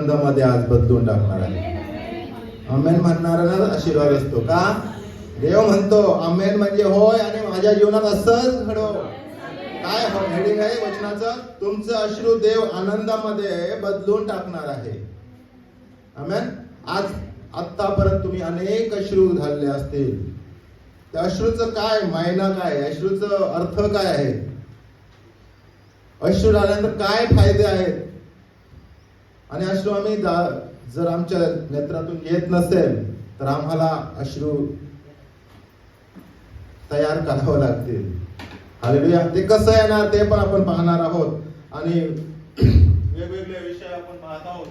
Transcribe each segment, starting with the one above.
आनंदामध्ये आज बदलून टाकणार आहे. आमेन म्हणणारा आशीर्वाद असतो का? देव म्हणतो आमेन म्हणजे होय आणि माझ्या जीवनात असंच घडो. काय हेडिंग आहे वचनाचं? तुमचं अश्रू देव आनंदामध्ये बदलून टाकणार आहे. आमेन. आज आतापर्यंत तुम्ही अनेक अश्रू घालले असतील. त्या अश्रूचं काय मायना काय? अश्रूचं अर्थ काय आहे? अश्रू झाल्यानंतर काय फायदे आहेत? आणि अश्रू आम्ही जर आमच्या नेत्रातून येत नसेल तर आम्हाला अश्रू तयार करावं लागतील. हालेलुया. ते कसं येणार ते पण आपण पाहणार आहोत आणि वेगवेगळे विषय आपण पाहत आहोत.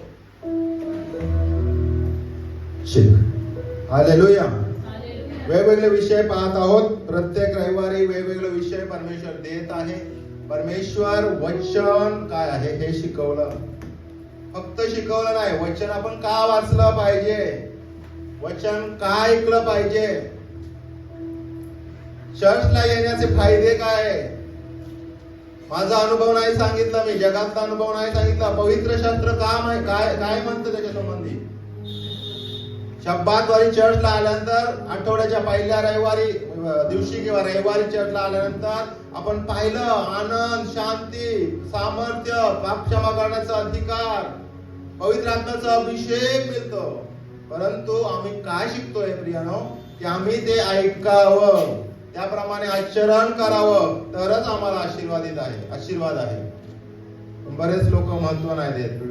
हालेलुया. वेगवेगळे विषय पाहत आहोत. प्रत्येक रविवारी वेगवेगळे विषय परमेश्वर देत आहे. परमेश्वर वचन काय आहे हे शिकवलं. फक्त शिकवलं नाही, वचन आपण का वाचलं पाहिजे, वचन का ऐकलं पाहिजे, चर्चला येण्याचे फायदे काय. माझा अनुभव नाही सांगितला, मी जगातला अनुभव नाही सांगितला. पवित्र शास्त्र काय काय म्हणतं त्याच्या संबंधी. शब्दाद्वारे चर्चला आल्यानंतर आठवड्याच्या पहिल्या रविवारी दिवशी किंवा रविवारी चर्चला आल्यानंतर आपण पाहिलं आनंद, शांती, सामर्थ्य, पाप क्षमा करण्याचा अधिकार, पवित्र आत्म्याचा अभिषेक मिळतो. परंतु आम्ही काय शिकतोय प्रियानो, की आम्ही ते ऐकावं, त्याप्रमाणे आचरण करावं, तरच आम्हाला आशीर्वाद आहे. बरेच लोक महत्व नाही देत.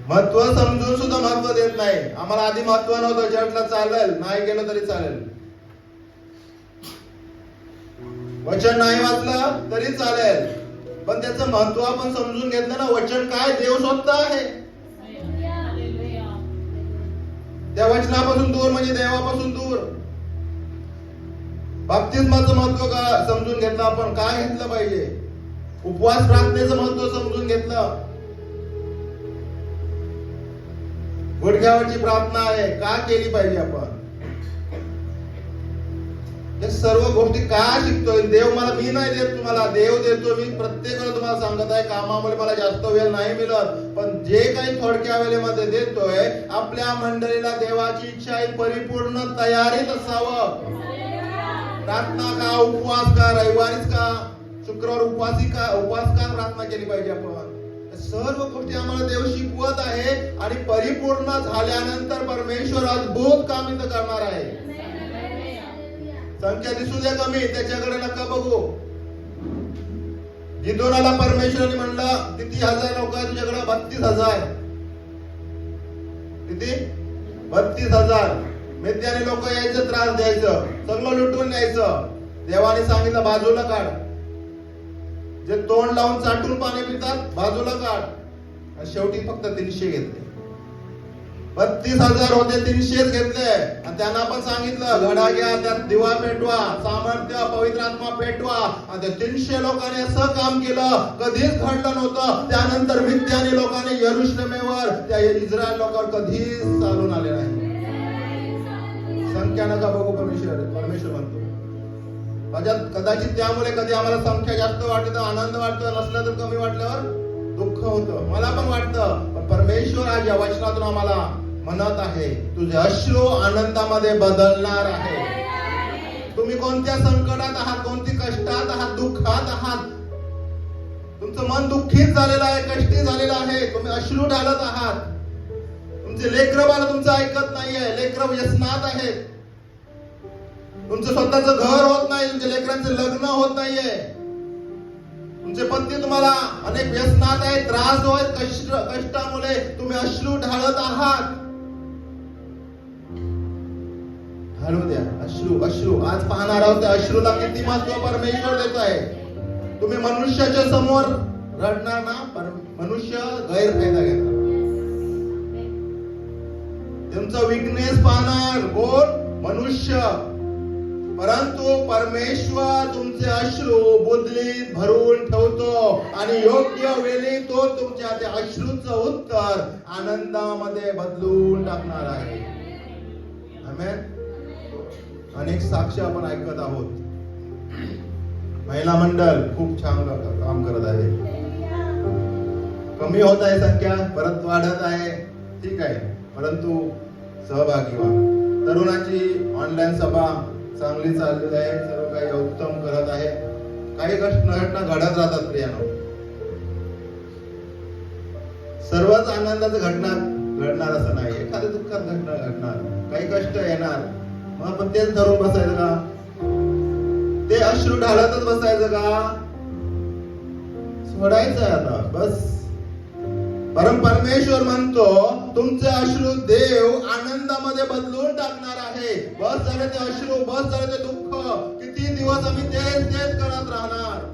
महत्व समजून सुद्धा महत्व देत नाही. आम्हाला आधी महत्व नव्हतं, चर्चला चालेल, नाही गेलं तरी चालेल, वचन नाही वाचलं तरी चालेल, पण त्याचं महत्व आपण समजून घेतलं ना. वचन काय? देव स्वतः आहे. त्या वचनापासून दूर म्हणजे देवापासून दूर. बाप्तिस्माचं महत्व का समजून घेतलं आपण. काय घेतलं पाहिजे? उपवास प्रार्थनेचं महत्व समजून घेतलं. गुडघ्यावरची प्रार्थना आहे, का केली पाहिजे आपण. हे सर्व गोष्टी का शिकतोय? देव मी नाही देत तुम्हाला, देव देतो. मी प्रत्येक वेळेला तुम्हाला सांगत आहे, कामामुळे मला जास्त वेळ नाही मिळत, पण जे काही थोडक्या वेळेमध्ये देतोय, आपल्या मंडळीला देवाची इच्छा आहे परिपूर्ण तयारीत असावं. प्रार्थना का, उपवास का, रविवारीच का, शुक्रवार उपवास का प्रार्थना केली पाहिजे आपण. सर्व गोष्टी आम्हाला देव शिकवत आहे आणि परिपूर्ण झाल्यानंतर परमेश्वर अद्भुत काम इथं करणार आहे. संख्या दिसू द्या कमी, त्याच्याकडे नका बघू. गिदोनाला परमेश्वराने म्हणलं किती हजार लोक आहे तुझ्याकडे? 32,000. किती? 32,000. मिद्यानी लोक यायचं, त्रास द्यायचं, सगळं लुटून न्यायचं. देवाने सांगितलं बाजूला काढ. जे तोंड लावून चाटून पाणी पितात बाजूला काढ. शेवटी फक्त 300 घेतले. 32,000 होते, 300 घेतले. आणि त्यांना पण सांगितलं घडा घ्या, त्यात दिवा पेटवा, सामर्थ्य पवित्र आत्मा पेटवा. आणि त्या 300 लोकांनी असं काम केलं कधीच घडलं नव्हतं. त्यानंतर मिद्यानी लोकांनी यरुशलेमेवर, त्या इस्रायल लोकांवर कधीच चालून आले नाही. संख्या नका बघू, परमेश्वर म्हणतो. कदाचित त्यामुळे कधी आम्हाला संख्या जास्त वाटते तर आनंद वाटतो, नसलं तर कमी वाटल्यावर दुःख होतं. मला पण वाटतं, पण परमेश्वर आज या वचनातून आम्हाला म्हणत आहे तुझे अश्रू आनंदामध्ये बदलणार आहे. तुम्ही कोणत्या संकटात आहात, कोणती कष्टात आहात, दुःखात आहात, तुमचं मन दुःखीत झालेलं आहे, कष्टी झालेलं आहे, तुम्ही अश्रू ढालत आहात. तुमचे लेकरं बाळ तुमचं ऐकत नाहीये, लेकरं व्यसनात आहेत, तुमचं स्वतःचं घर होत नाही, तुमच्या लेकरांचे लग्न होत नाहीये, तुमचे पती तुम्हाला अनेक व्यसनात आहेत, त्रास होत, कष्टामुळे तुम्ही अश्रू ढाळत आहात. घालू द्या अश्रू. आज पाहणार आहोत त्या अश्रूला किती महत्व परमेश्वर देत आहे. तुम्ही मनुष्याच्या समोर रडणार ना, मनुष्य गैरफायदा घेणार. तुमचं विकनेस पाहणार कोण? मनुष्य. परंतु परमेश्वर तुमचे अश्रू बुदलीत भरून ठेवतो आणि योग्य वेळी तो तुमच्या त्या अश्रूचं उत्तर आनंदामध्ये बदलून टाकणार आहे. आमेन. अनेक साक्ष आपण ऐकत आहोत. महिला मंडळ खूप छान काम करत आहे. कमी होत आहे संख्या, परत वाढत आहे, ठीक आहे, परंतु सहभागी व्हा. तरुणाची ऑनलाईन सभा चांगली चाललेली आहे, सर्व काही उत्तम करत आहे. काही घटना घडत राहतात प्रियानो. सर्वच आनंदाचं घटना घडणार असं नाही, एखाद्या दुःखात घटना घडणार, काही कष्ट येणार, मग आपण तेच धरून बसायचं का? ते अश्रू ढाळतच बसायचं का? सोडायचं आता बस. परमेश्वर म्हणतो तुमचे अश्रू देव आनंदामध्ये बदलून टाकणार आहे. बस झाले ते अश्रू, बस झाले ते दुःख, किती दिवस आम्ही तेच करत राहणार.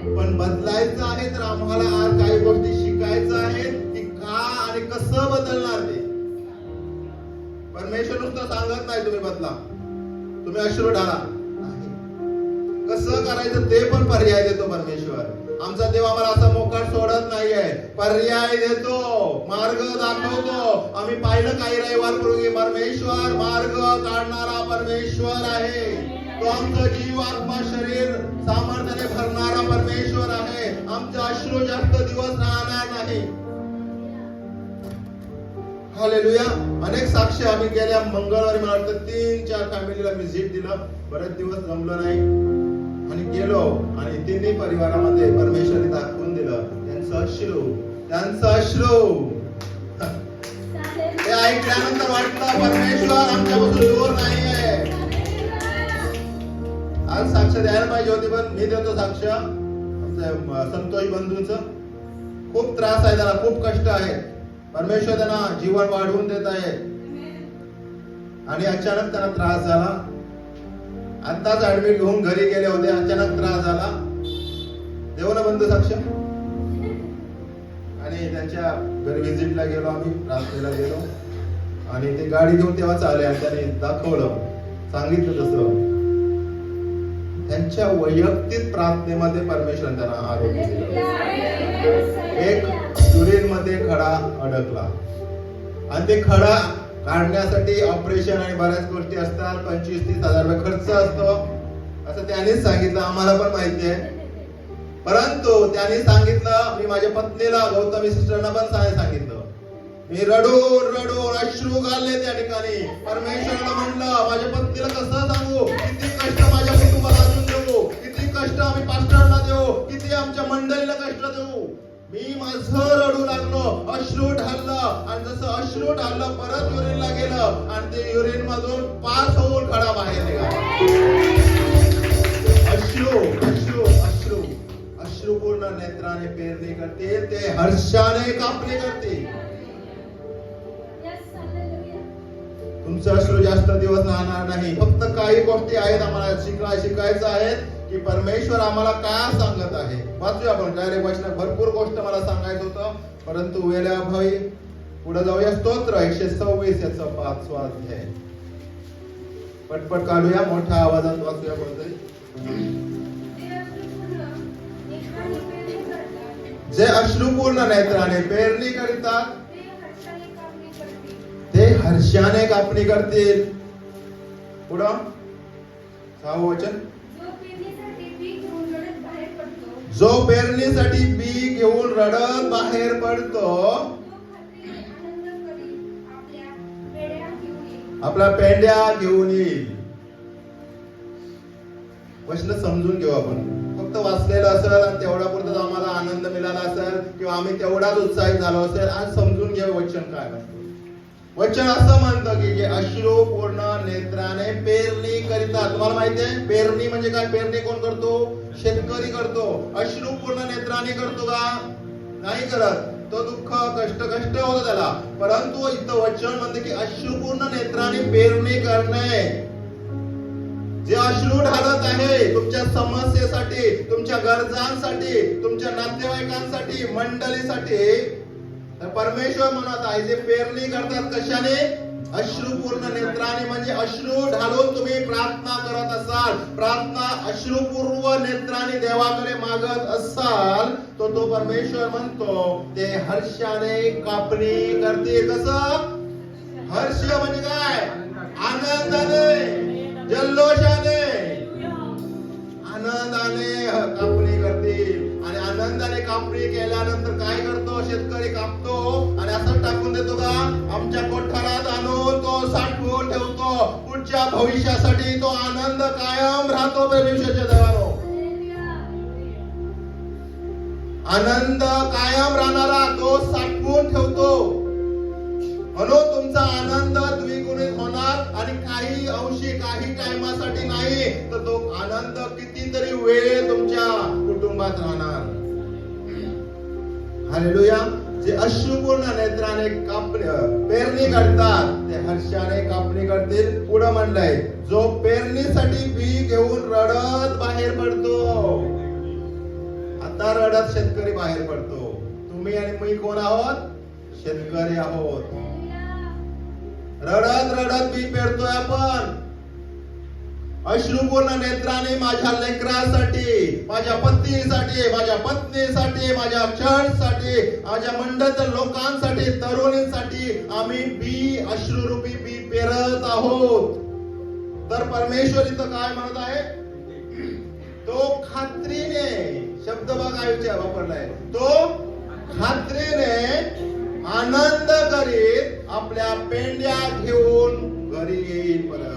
पण बदलायचं आहे तर आम्हाला आज काही गोष्टी शिकायचं आहे की का आणि कसं बदलणार ते. परमेश्वर नुसतं सांगत नाही तुम्ही बदला, तुम्ही अश्रू ढाळा, कसं करायचं ते पण पर्याय देतो परमेश्वर. आमचा देव आम्हाला असा मोकाट सोडत नाहीये, पर्याय देतो, मार्ग दाखवतो. आम्ही पाहिलं काही रविवारपूर्वी परमेश्वर मार्ग काढणारा परमेश्वर आहे. तो आमचं जीव आत्मा शरीर सामर्थ्याने भरणारा परमेश्वर आहे. आमचे अश्रू जास्त दिवस राहणार नाही. हालेलुया. अनेक साक्ष आम्ही गेल्या मंगळवारी मला वाटतं 3-4 फॅमिलीला व्हिजिट दिलं, बरेच दिवस जमलं नाही आणि गेलो आणि तिन्ही परिवारामध्ये परमेश्वराने दाखवून दिलं त्यांचं अश्रू ते ऐकल्यानंतर वाटलं परमेश्वर आमच्यापासून दूर नाहीये. आज साक्ष द्यायला पाहिजे होती, पण मी देतो साक्ष. संतोष बंधूंचं खूप त्रास आहे, त्याला खूप कष्ट आहे. परमेश्वर त्यांना जीवन वाढवून देत आहे आणि अचानक त्यांना त्रास झाला. आताच ऍडमिट होऊन घरी गेले होते, अचानक त्रास झाला. देव ना बंधू साक्ष. आणि त्यांच्या घरी व्हिजिटला गेलो, आम्ही प्रार्थनेला गेलो आणि ते गाडी घेऊन तेव्हाच आले आणि त्यांनी दाखवलं, सांगितलं तसं. त्यांच्या वैयक्तिक प्रार्थनेमध्ये परमेश्वर त्यांना आरोग्य दिलं. एक युरिन मध्ये खडा अडकला आणि ते खडा काढण्यासाठी ऑपरेशन आणि बऱ्याच गोष्टी असतात, 25-30 हजार रुपये खर्च असतो असं त्यांनीच सांगितलं. आम्हाला पण माहिती आहे, परंतु त्यांनी सांगितलं, मी माझ्या पत्नीला गौतमी सिस्टरना पण सांगितलं, मी रडून अश्रू घालले त्या ठिकाणी. परमेश्वराला म्हणलं, माझ्या पत्नीला कसं सांगू, किती कष्ट माझ्या कुटुंबाला देऊ, किती कष्ट आम्ही पास्टरला देऊ, किती आमच्या मंडळीला कष्ट देऊ. मी माझं रडू लागलो, अश्रू ढाललं आणि जसं अश्रू ढाललं परत युरिनला गेलं आणि ते युरिन मधून पास होऊन खडा बाहेर निघाला. अश्रूपूर्ण नेत्राने पेरणी करते, ते हर्षाने कापणी करते. तुमचं अश्रू जास्त दिवस राहणार नाही. फक्त काही गोष्टी आहेत आम्हाला शिकायचं आहे की परमेश्वर आम्हाला काय सांगत आहे. वाचूया आपण डायरेक्ट वचनात. भरपूर गोष्ट मला सांगायचं होतं, परंतु वेळेअभावी पुढे जाऊया. स्तोत्र 126 याचा 5वा अध्याय पटपट काढूया, मोठ्या आवाजात वाचूया कोणतरी. जे अश्रूपूर्ण नेत्राने पेरणी करीतात ते हर्षाने कापणी करतील. पुढं 6वं वचन. जो पेरणीसाठी बी घेऊन रडत बाहेर पडतो, आपल्या पेंड्या घेऊन येईल. वचन समजून घेऊ आपण. फक्त वाचलेलं असेल आणि तेवढा पुरता आम्हाला आनंद मिळाला असेल किंवा आम्ही तेवढाच उत्साहित झालो असेल, आज समजून घेऊ वचन काय असतं. वचन असं म्हणतं की जे अश्रू पूर्ण नेत्राने पेरणी करीतात. तुम्हाला माहिती आहे पेरणी म्हणजे काय? पेरणी कोण करतो? शेतकरी करतो. अश्रू पूर्ण नेत्राने करतो का? नाही करत. तो दुःख कष्ट होतं त्याला. परंतु इथं वचन म्हणते की अश्रूपूर्ण नेत्राने पेरणी करणे. जे अश्रू ढालत आहे तुमच्या समस्येसाठी, तुमच्या गरजांसाठी, तुमच्या नातेवाईकांसाठी, मंडळीसाठी, तर परमेश्वर म्हणत आहे जे पेरणी करतात कशाने? अश्रूपूर्ण नेत्राने. म्हणजे अश्रू ढालून तुम्ही प्रार्थना करत असाल, प्रार्थना अश्रूपूर्व नेत्राने देवाकडे मागत असाल, तो परमेश्वर म्हणतो ते हर्षाने कापणी करते. कसं? हर्ष म्हणजे काय? आनंदाने, जल्लोषाने, आनंदाने कापणी करते. आणि आनंदाने कापणी केल्यानंतर काय करतो शेतकरी? कापतो आणि असं टाकून देतो का? आमच्या कोठारात आणून तो साठवून ठेवतो. पुढच्या भविष्यासाठी तो आनंद कायम राहतो. भविष्याच्या देवानो, आनंद कायम राहणारा तो साठवून ठेवतो. म्हणून तुमचा आनंद द्विगुणित होणार आणि काही अंशी काही टाइमासाठी नाही, तर तो आनंद कितीतरी वेळ तुमच्या कुटुंबात राहणार. हालेलुया. जे अश्रुपूर्ण नेत्राने पेरणी करतात ते हर्षाने कापणी करतील. पुढे म्हणलंय, जो पेरणीसाठी बी घेऊन रडत बाहेर पडतो. आता रडत शेतकरी बाहेर पडतो. तुम्ही आणि मी कोण आहोत? शेतकरी आहोत. रडत रडत बी पेरतोय आपण. अश्रुपूर्ण नेत्राने माझ्या लेकरासाठी, माझ्या पत्नीसाठी, माझ्या पत्नीसाठी, माझ्या चर्चसाठी, माझ्या मंडळातील लोकांसाठी, तरुणींसाठी आम्ही बी अश्रुरूपी बी पेरत आहोत. तर परमेश्वर इथं काय म्हणत आहे? तो खात्रीने, शब्द बघा विचार वापरलाय, तो खात्रीने आनंद करीत आपल्या पेंड्या घेऊन घरी येईल परत.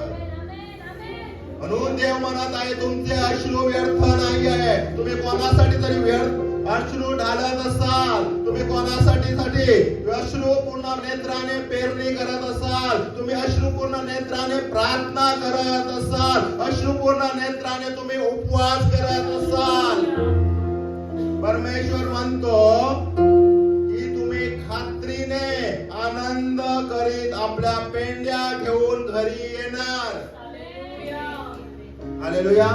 म्हणून देव म्हणत आहे तुमचे अश्रू व्यर्थ नाही आहे. तुम्ही कोणासाठी तरी व्यर्थ अश्रू ढालत असाल, तुम्ही कोणासाठी अश्रूपूर्ण नेत्राने पेरणी करत असाल, तुम्ही अश्रूपूर्ण नेत्राने प्रार्थना करत असाल, अश्रूपूर्ण नेत्राने तुम्ही उपवास करत असाल. परमेश्वर म्हणतो खात्रीने आनंद करीत आपल्या पेंड्या घेऊन घरी येणार. हालेलुया.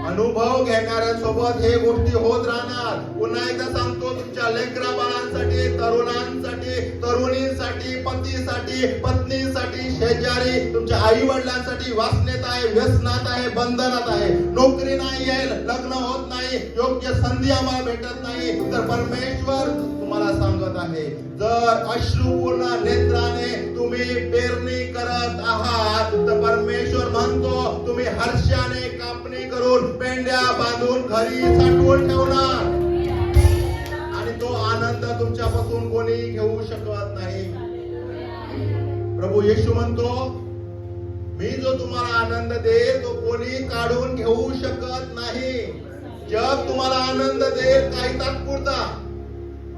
अनुभव घेणाऱ्यांसोबत हे गोष्टी होत राहणार. पुन्हा एकदा सांगतो, तुमच्या लेकरा बाळांसाठी, तरुणांसाठी, तरुणींसाठी, पतीसाठी, पत्नीसाठी, शेजारी, तुमच्या आई वडिलांसाठी वासनेत आहे, व्यसनात आहे, बंधनात आहे, नोकरी नाही आहे, लग्न होत नाही, योग्य संधी आम्हाला भेटत नाही, तर परमेश्वर तुम्हाला सांगत आहे, जर अश्रुपूर्ण नेत्राने तुम्ही पेरणी करत आहात तर परमेश्वर म्हणतो तुम्ही हर्षाने कापणी करून पेंड्या बांधून घरी साठवून ठेवणार आणि तो आनंद तुमच्यापासून कोणी घेऊ शकत नाही. प्रभू येशू म्हणतो, मी जो तुम्हाला आनंद देईल तो कोणी काढून घेऊ शकत नाही. जग तुम्हाला आनंद देईल काही तात्पुरता,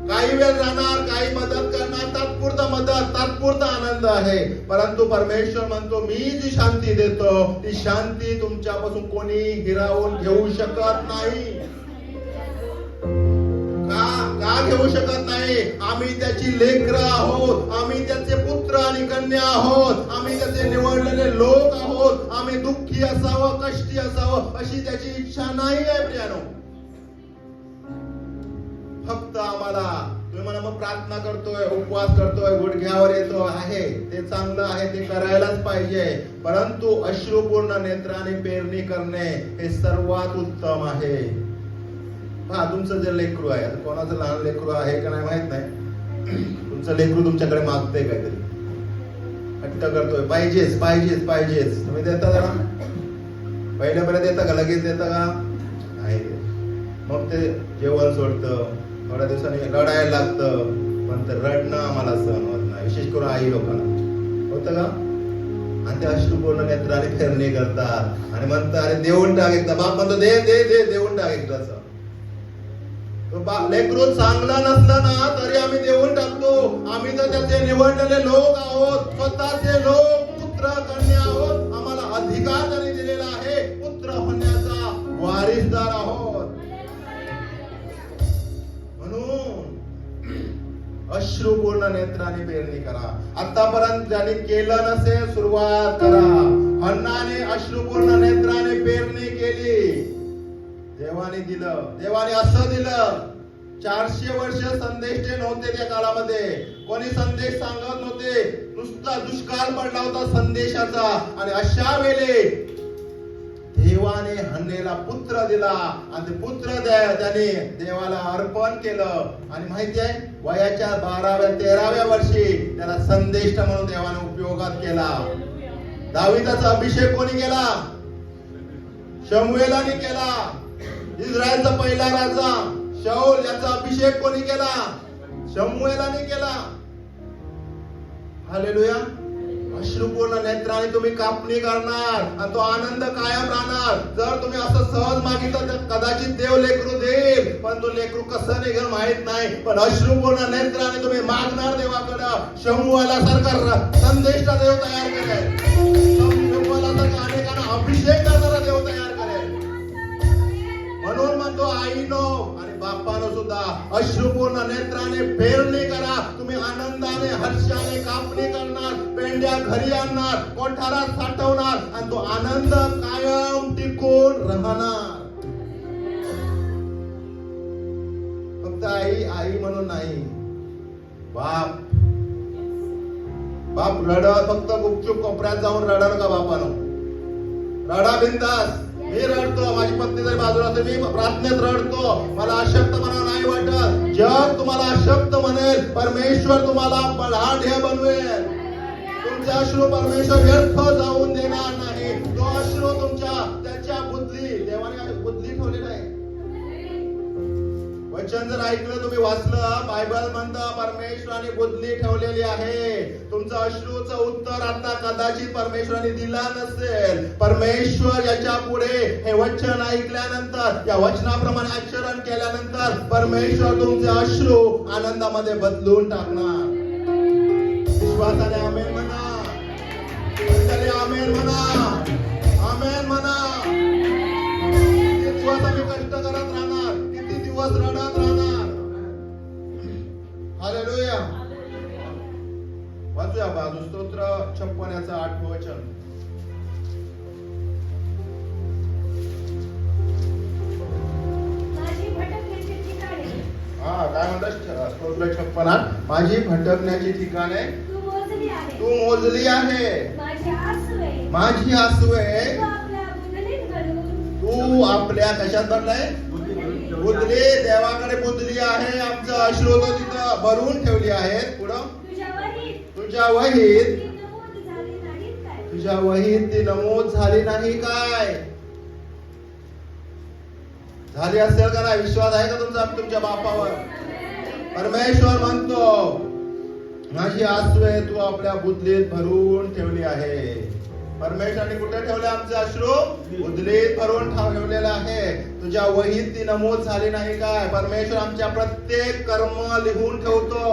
काही वेळ राहणार, काही मदत करणार, तात्पुरता मदत, तात्पुरता आनंद आहे. परंतु परमेश्वर म्हणतो मी जी शांती देतो ती शांती तुमच्यापासून कोणी हिरावून घेऊ शकत नाही. का घेऊ शकत नाही? आम्ही त्याची लेकरं आहोत, आम्ही त्याचे पुत्र आणि कन्या आहोत, आम्ही त्याचे निवडलेले लोक आहोत. आम्ही दुःखी असावं, कष्टी असावं अशी त्याची इच्छा नाही आहे प्रियानो. फक्त आम्हाला तुम्ही म्हणा मग प्रार्थना करतोय, उपवास करतोय, गुडघ्यावर येतो आहे, ते चांगलं आहे, ते करायलाच पाहिजे. परंतु अश्रुपूर्ण नेत्राने पेरणी करणे हे सर्वात उत्तम आहे. पहा, तुमचं जे लेकरू आहे, आता कोणाचं लहान लेकरू आहे का नाही माहित नाही, तुमचं लेकरू तुमच्याकडे मागतंय काहीतरी, हट्ट करतोय, पाहिजेच पाहिजेच पाहिजेच, तुम्ही देता जरा पहिल्यापर्यंत देता का? लगेच देता का? नाही. मग ते जेवण सोडतं, थोड्या दिवसांनी रडायला लागतं, पण ते रडणं आम्हाला सहन होत नाही, विशेष करून आई लोकांना होतं का? आणि ते अश्रुपूर्ण नेत्राने फेरणी करतात आणि म्हणतात अरे देऊन टाक एकदा. बाप म्हणतो दे दे दे देऊन टाक एकदाच. लेकरू चांगला नसलं ना तरी आम्ही देऊन टाकतो. आम्ही तर त्याचे निवडलेले लोक आहोत, स्वतःचे लोक, पुत्र कन्या आहोत. आम्हाला अधिकार त्यांनी दिलेला आहे, पुत्र होण्याचा वारिसदार आहोत. अश्रुपूर्ण नेत्राने पेरणी करा. आतापर्यंत ज्यांनी केलं नसेल सुरुवात करा. हन्नाने अश्रुपूर्ण नेत्राने पेरणी केली, देवाने दिलं. देवाने असं दिलं. 400 वर्ष संदेश नव्हते त्या काळामध्ये, कोणी संदेश सांगत नव्हते, नुसता दुष्काळ पडला होता संदेशाचा. आणि अशा वेळी देवाने हन्नेला पुत्र दिला आणि ते पुत्र त्याने देवाला अर्पण केलं. आणि माहिती आहे, वयाच्या 12व्या-13व्या वर्षी त्याला संदेश म्हणून देवाने उपयोगात केला. दाविदाचा अभिषेक कोणी केला? शमूएलाने केला. इस्रायलचा पहिला राजा शाऊल याचा अभिषेक कोणी केला? शमूएलाने केला. हालेलुया. अश्रुपूर्ण नेत्राने तुम्ही कापणी करणार आणि तो आनंद कायम राहणार. जर तुम्ही असं सहज मागितलं तर कदाचित देव लेकरू देईल, पण तो लेकरू कसं निघेल माहित नाही. पण अश्रुपूर्ण नेत्राने तुम्ही मागणार देवाकडं. शमूएला सारखा संदेष्टा देव तयार करेल. शमूएला सारखा अनेकांना अभिषेक करणारा देव तयार करेल. म्हणून म्हणतो आईनो आणि बापानो सुद्धा अश्रुपूर्ण नेत्राने पेरणी करा. तुम्ही आनंदाने हर्षाने कापणी करणार, पेंड्या घरी आणणार, कोठारात साठवणार आणि तो आनंद कायम टिकून राहणार. फक्त आई आई म्हणून नाही, बाप बाप रडत फक्त गुपचूप कोपऱ्यात जाऊन रडल का? बापानो रडा बिंदास. मी रडतो, माझी पत्नी जरी बाजूला असते मी प्रार्थनेत रडतो. मला अशक्त म्हणावं नाही वाटत. जग तुम्हाला अशक्त म्हणेल, परमेश्वर तुम्हाला बलाढ्य बनवेल. तुमचे अश्रू परमेश्वर व्यर्थ जाऊन देणार नाही. तो अश्रू त्याच्या बुद्धली देवाने बुद्धली ठेवलेला आहे. वचन जर ऐकलं, तुम्ही वाचलं, बायबल म्हणतं परमेश्वराने बुद्धली ठेवलेली आहे. तुमचं अश्रूचं उत्तर आता कदाचित परमेश्वराने दिला नसेल. परमेश्वर याच्या पुढे हे वचन ऐकल्यानंतर, या वचनाप्रमाणे आचरण केल्यानंतर परमेश्वर तुमचे अश्रू आनंदामध्ये बदलून टाकणार. विश्वासाने आमेन म्हणा. आमेन म्हणा. आमेन म्हणा. किती दिवस आम्ही कष्ट करत राहणार, किती दिवस रडत राहणार. हालेलुया. वाचूया बाजू स्तोत्र 56 याचं 8वं वचन. काय म्हणतात स्तोत्र 56:8? माझी भटकण्याची ठिकाणे तू मोजली आहे. माझी आसवे तू आपल्या कशात भरलाय? बुदली. देवाकडे बुदली आहे. आमचं अश्रू तो तिथं भरून ठेवली आहेत. पुढं तुझ्या वहीत ती नमूद झाली नाही काय? झाली असेल का नाही? विश्वास आहे का तुमचा तुमच्या बापावर? परमेश्वर म्हणतो माझी आसवे तू आपल्या बुदलीत भरून ठेवली आहे. परमेश्वराने कुठे ठेवले आमचे अश्रू? बुदलीत भरून ठेवलेला आहे. तुझ्या वहीत ती नमूद झाली नाही काय? परमेश्वर आमच्या प्रत्येक कर्म लिहून ठेवतो.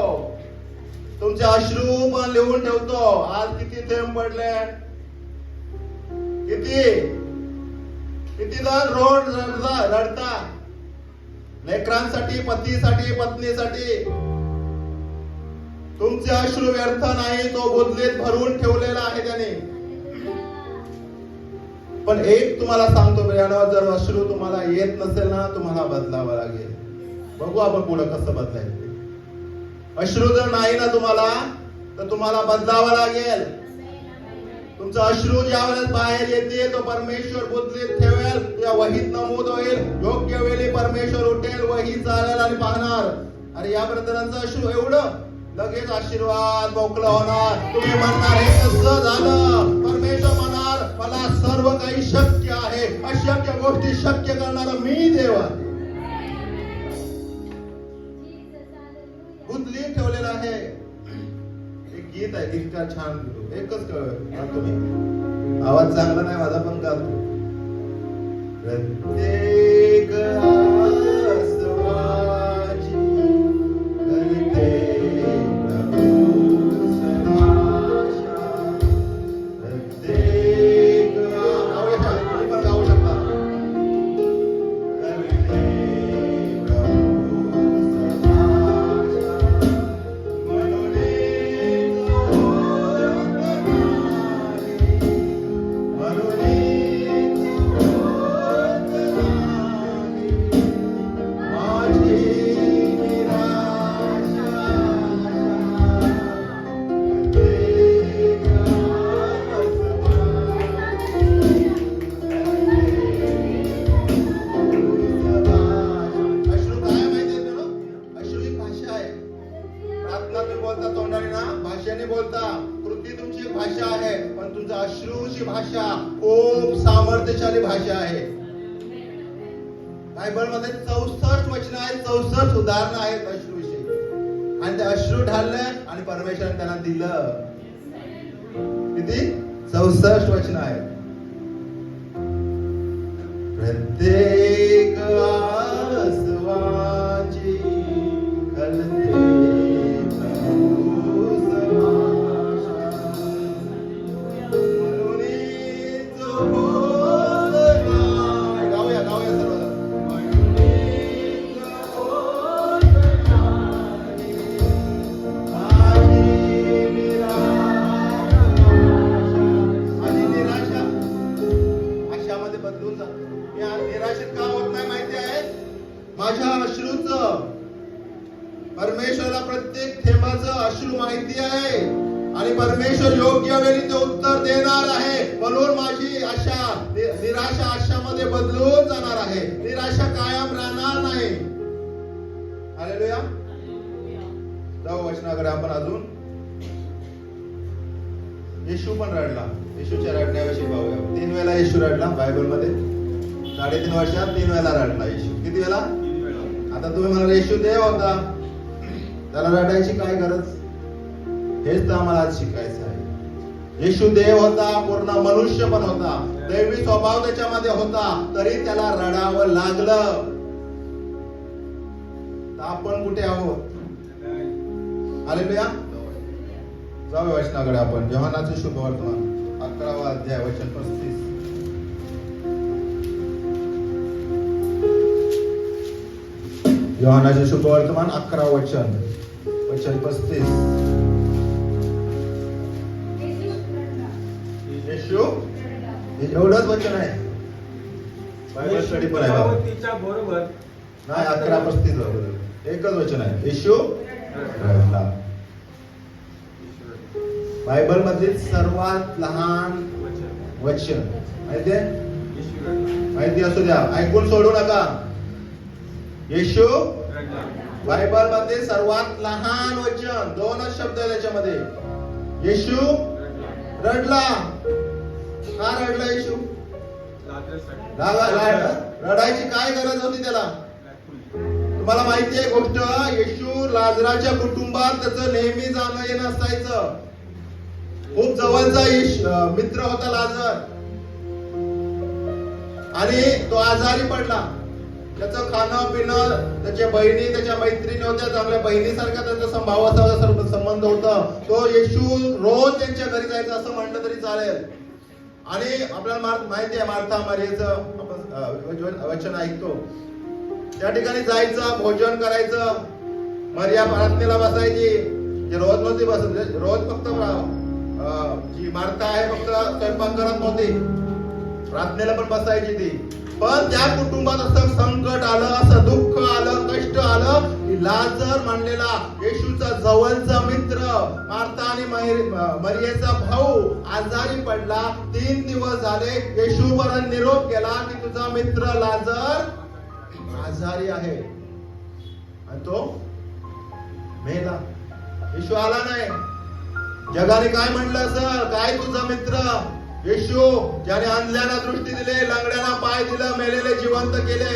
तुमचे अश्रू पण लिहून ठेवतो. आज किती थेंब पडले, किती जण रोड रडता लेकरांसाठी, पतीसाठी, पत्नीसाठी. तुमचे अश्रू व्यर्थ नाही. तो बुदलीत भरून ठेवलेला आहे त्याने. पण एक तुम्हाला सांगतो मित्रांनो, जर अश्रू तुम्हाला येत नसेल ना, तुम्हाला बदलावं लागेल. बघू आपण पुढे कसं बदलायचं. अश्रू जर नाही ना तुम्हाला, तर तुम्हाला बदलावं लागेल. तुमचं अश्रू ज्या वेळेस बाहेर येते, तो परमेश्वर बुदलीत ठेवेल, त्या वहीत नमूद होईल. योग्य वेळी परमेश्वर उठेल, वही चालेल आणि पाहणार. अरे या ब्रदरांचं अश्रू एवढं, लगेच आशीर्वाद मोकळं होणार. तुम्ही म्हणणार हे कसं झालं? परमेश्वर म्हणणार मला सर्व काही शक्य आहे. अशक्य गोष्टी शक्य करणारा मी देव आहे. बुदली ठेवलेला आहे. एक गीत आहे, इतका छान एकच तुम्ही आवाज चांगला नाही माझा, पण गातो. प्रत्येक बायबल मध्ये 64 वचन आहेत, 64 उदाहरणं आहेत अश्रूविषयी. आणि ते अश्रू ढालले आणि परमेश्वराने त्यांना दिलं. किती? 64 वचन आहेत. प्रत्येक आसवाची कलते प्रभूस आशा, म्हणूनच बोलना. गाऊया सर्वजण. म्हणूनच बोलना माझी निराशा आशामध्ये बदलून जाते. या निराशेत का होत नाही माहिती आहे? माझ्या अश्रूचं, परमेश्वराला प्रत्येक थेंबाचं अश्रू माहिती आहे आणि परमेश्वर योग्य वेळी ते उत्तर देणार आहे. म्हणून माझी आशा, निराशा आशामध्ये बदलून जाणार आहे. निराशा कायम राहणार नाही. हालेलुया. जाऊ वचनाकडे आपण अजून. येशू पण रडला. येशूच्या रडण्याविषयी पाहूया. 3 वेळा येशू रडला बायबल मध्ये. 3.5 वर्षात 3 वेळा रडला येशू. किती वेळा? आता तुम्ही म्हणाल येशू देव होता, त्याला रडायची काय गरज? हेच तर आम्हाला आज शिकायचं आहे. येशू देव होता, पूर्ण मनुष्य पण होता, दैवी स्वभाव त्याच्यामध्ये होता, तरी त्याला रडावं लागलं. तर आपण कुठे आहोत? हालेलुया. जाऊया वचनाकडे आपण. योहानाचे शुभवर्तमान 11वा अध्याय वचन 35. योहानाचे शुभवर्तमान 11 वचन 35. येशू एवढंच वचन आहे. बायबल स्टडी पण आहे बरोबर नाही. 11:35 बरोबर एकच वचन आहे. येशू रडला. बायबल मधील सर्वात लहान वचन माहिती असू द्या, ऐकून सोडू नका. येशू बायबल मध्ये सर्वात लहान वचन, 2च शब्द आहे त्याच्यामध्ये. येशू रडला. का रडला येशू? रडायची काय गरज होती त्याला? तुम्हाला माहिती आहे गोष्ट, येशू लाजराच्या कुटुंबात त्याचं नेहमी जाणं येणं असायचं. खूप जवळचा मित्र होता लाजर, आणि तो आजारी पडला. त्याचं खाणं पिणं, त्याच्या बहिणी, त्याच्या मैत्रिणी होत्या, चांगल्या बहिणीसारखा त्यांचा भावाचा संबंध होता. तो येशू रोज त्यांच्या घरी जायचा असं म्हणलं तरी चालेल. आणि आपल्याला माहिती आहे मार्था मरियेचं आपण वचन ऐकतो. त्या ठिकाणी जायचं, भोजन करायचं. मरिया प्रार्थनेला बसायची. रोज नव्हती बसत, रोज फक्त जी मार्था आहे फक्त स्वयंपाक करत नव्हती, प्रार्थनेला पण बसायची ती. पण त्या कुटुंबात असं संकट आलं, असं दुःख आलं, कष्ट आलं की लाजर म्हणलेला येशूचा जवळचा मित्र, मार्था आणि मरियेचा भाऊ आजारी पडला. 3 दिवस झाले. येशू पर्यंत निरोप केला की तुझा मित्र लाजर आजारी आहे, आणि तो मेला. येशू आला नाही. जगाने काय म्हणलं? सर काय तुझा मित्र? येशू ज्याने अंधल्याला दृष्टी दिले, लंगड्यांना पाय दिलं, मेलेले जिवंत केले,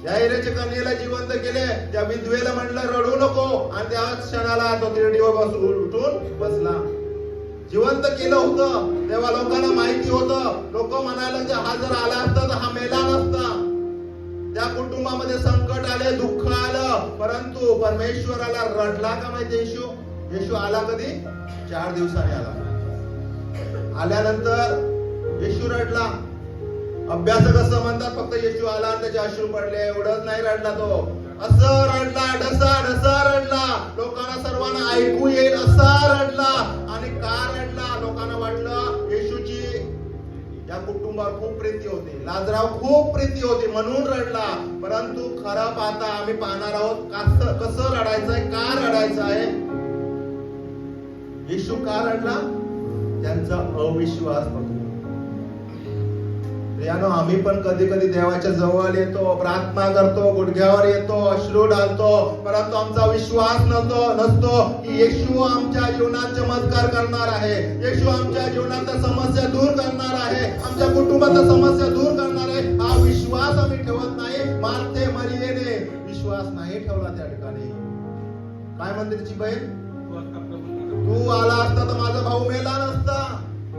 याहिरेच्या कन्येला जिवंत केले. त्या विधवेला म्हणलं रडू नको, आणि त्या क्षणाला तो तिरडीवर उठून बसला. जिवंत केलं होतं. तेव्हा लोकांना माहिती होतं. लोक म्हणायला की हा जर आला असता तर हा मेला नसता. त्या कुटुंबामध्ये संकट आले, दुःख आलं, परंतु परमेश्वराला रडला का माहिती येशू? येशू आला कधी? 4 दिवसांनी आला. आल्यानंतर येशू रडला. अभ्यासक असं म्हणतात फक्त येशू आला आणि त्याचे अश्रू पडले, एवढंच नाही रडला तो. असं रडला, ढसा रडला. लोकांना सर्वांना ऐकू येईल असा रडला. आणि का रडला? लोकांना वाटलं येशूची या कुटुंबावर खूप प्रीती होती, लाजरावर खूप प्रीती होती म्हणून रडला. परंतु खरं पाहता आम्ही पाहणार आहोत कसं रडायचंय, का रडायचं आहे. येशू का रडला? त्यांचा अविश्वास बघून. आम्ही पण कधी कधी देवाच्या जवळ येतो, प्रार्थना करतो, गुडघ्यावर येतो, अश्रू ढालतो, परंतु आमचा विश्वास नसतो की येशू आमच्या जीवनात चमत्कार करणार आहे, येशू आमच्या जीवनातल्या समस्या दूर करणार आहे, आमच्या कुटुंबातल्या समस्या दूर करणार आहे. हा विश्वास आम्ही ठेवत नाही. मार्थे मरियेने विश्वास नाही ठेवला त्या ठिकाणी. काय म्हणते तिची बहीण, तू आला असता तर माझा भाऊ मेला नसता.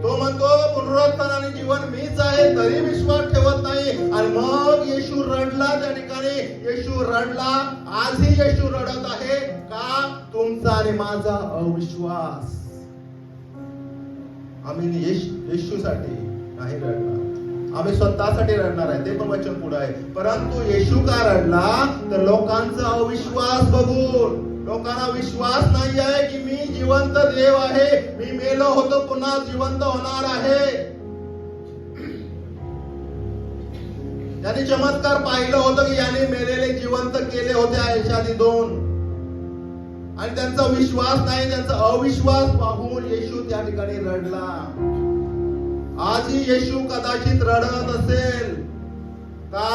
तो म्हणतो पुनरुत्थान आणि जीवन मीच आहे, तरी विश्वास ठेवत नाही. आणि मग येशू रडला त्या ठिकाणी. येशू रडला. आजही येशू रडत आहे. का? तुमचा आणि माझा अविश्वास. आम्ही येशूसाठी नाही रडणार, आम्ही स्वतःसाठी रडणार आहे. ते पण वचन पुढे आहे. परंतु येशू का रडला? तर लोकांचा अविश्वास बघून. लोकांना विश्वास नाही आहे की मी जिवंत देव आहे, मी मेलो होतो पुन्हा जिवंत होणार आहे. त्यांनी चमत्कार पाहिलं होतं की याने मेलेले जिवंत केले होते आयशादी 2. आणि त्यांचा विश्वास नाही, त्यांचा अविश्वास पाहून येशू त्या ठिकाणी रडला. आजही येशू कदाचित रडत असेल. का?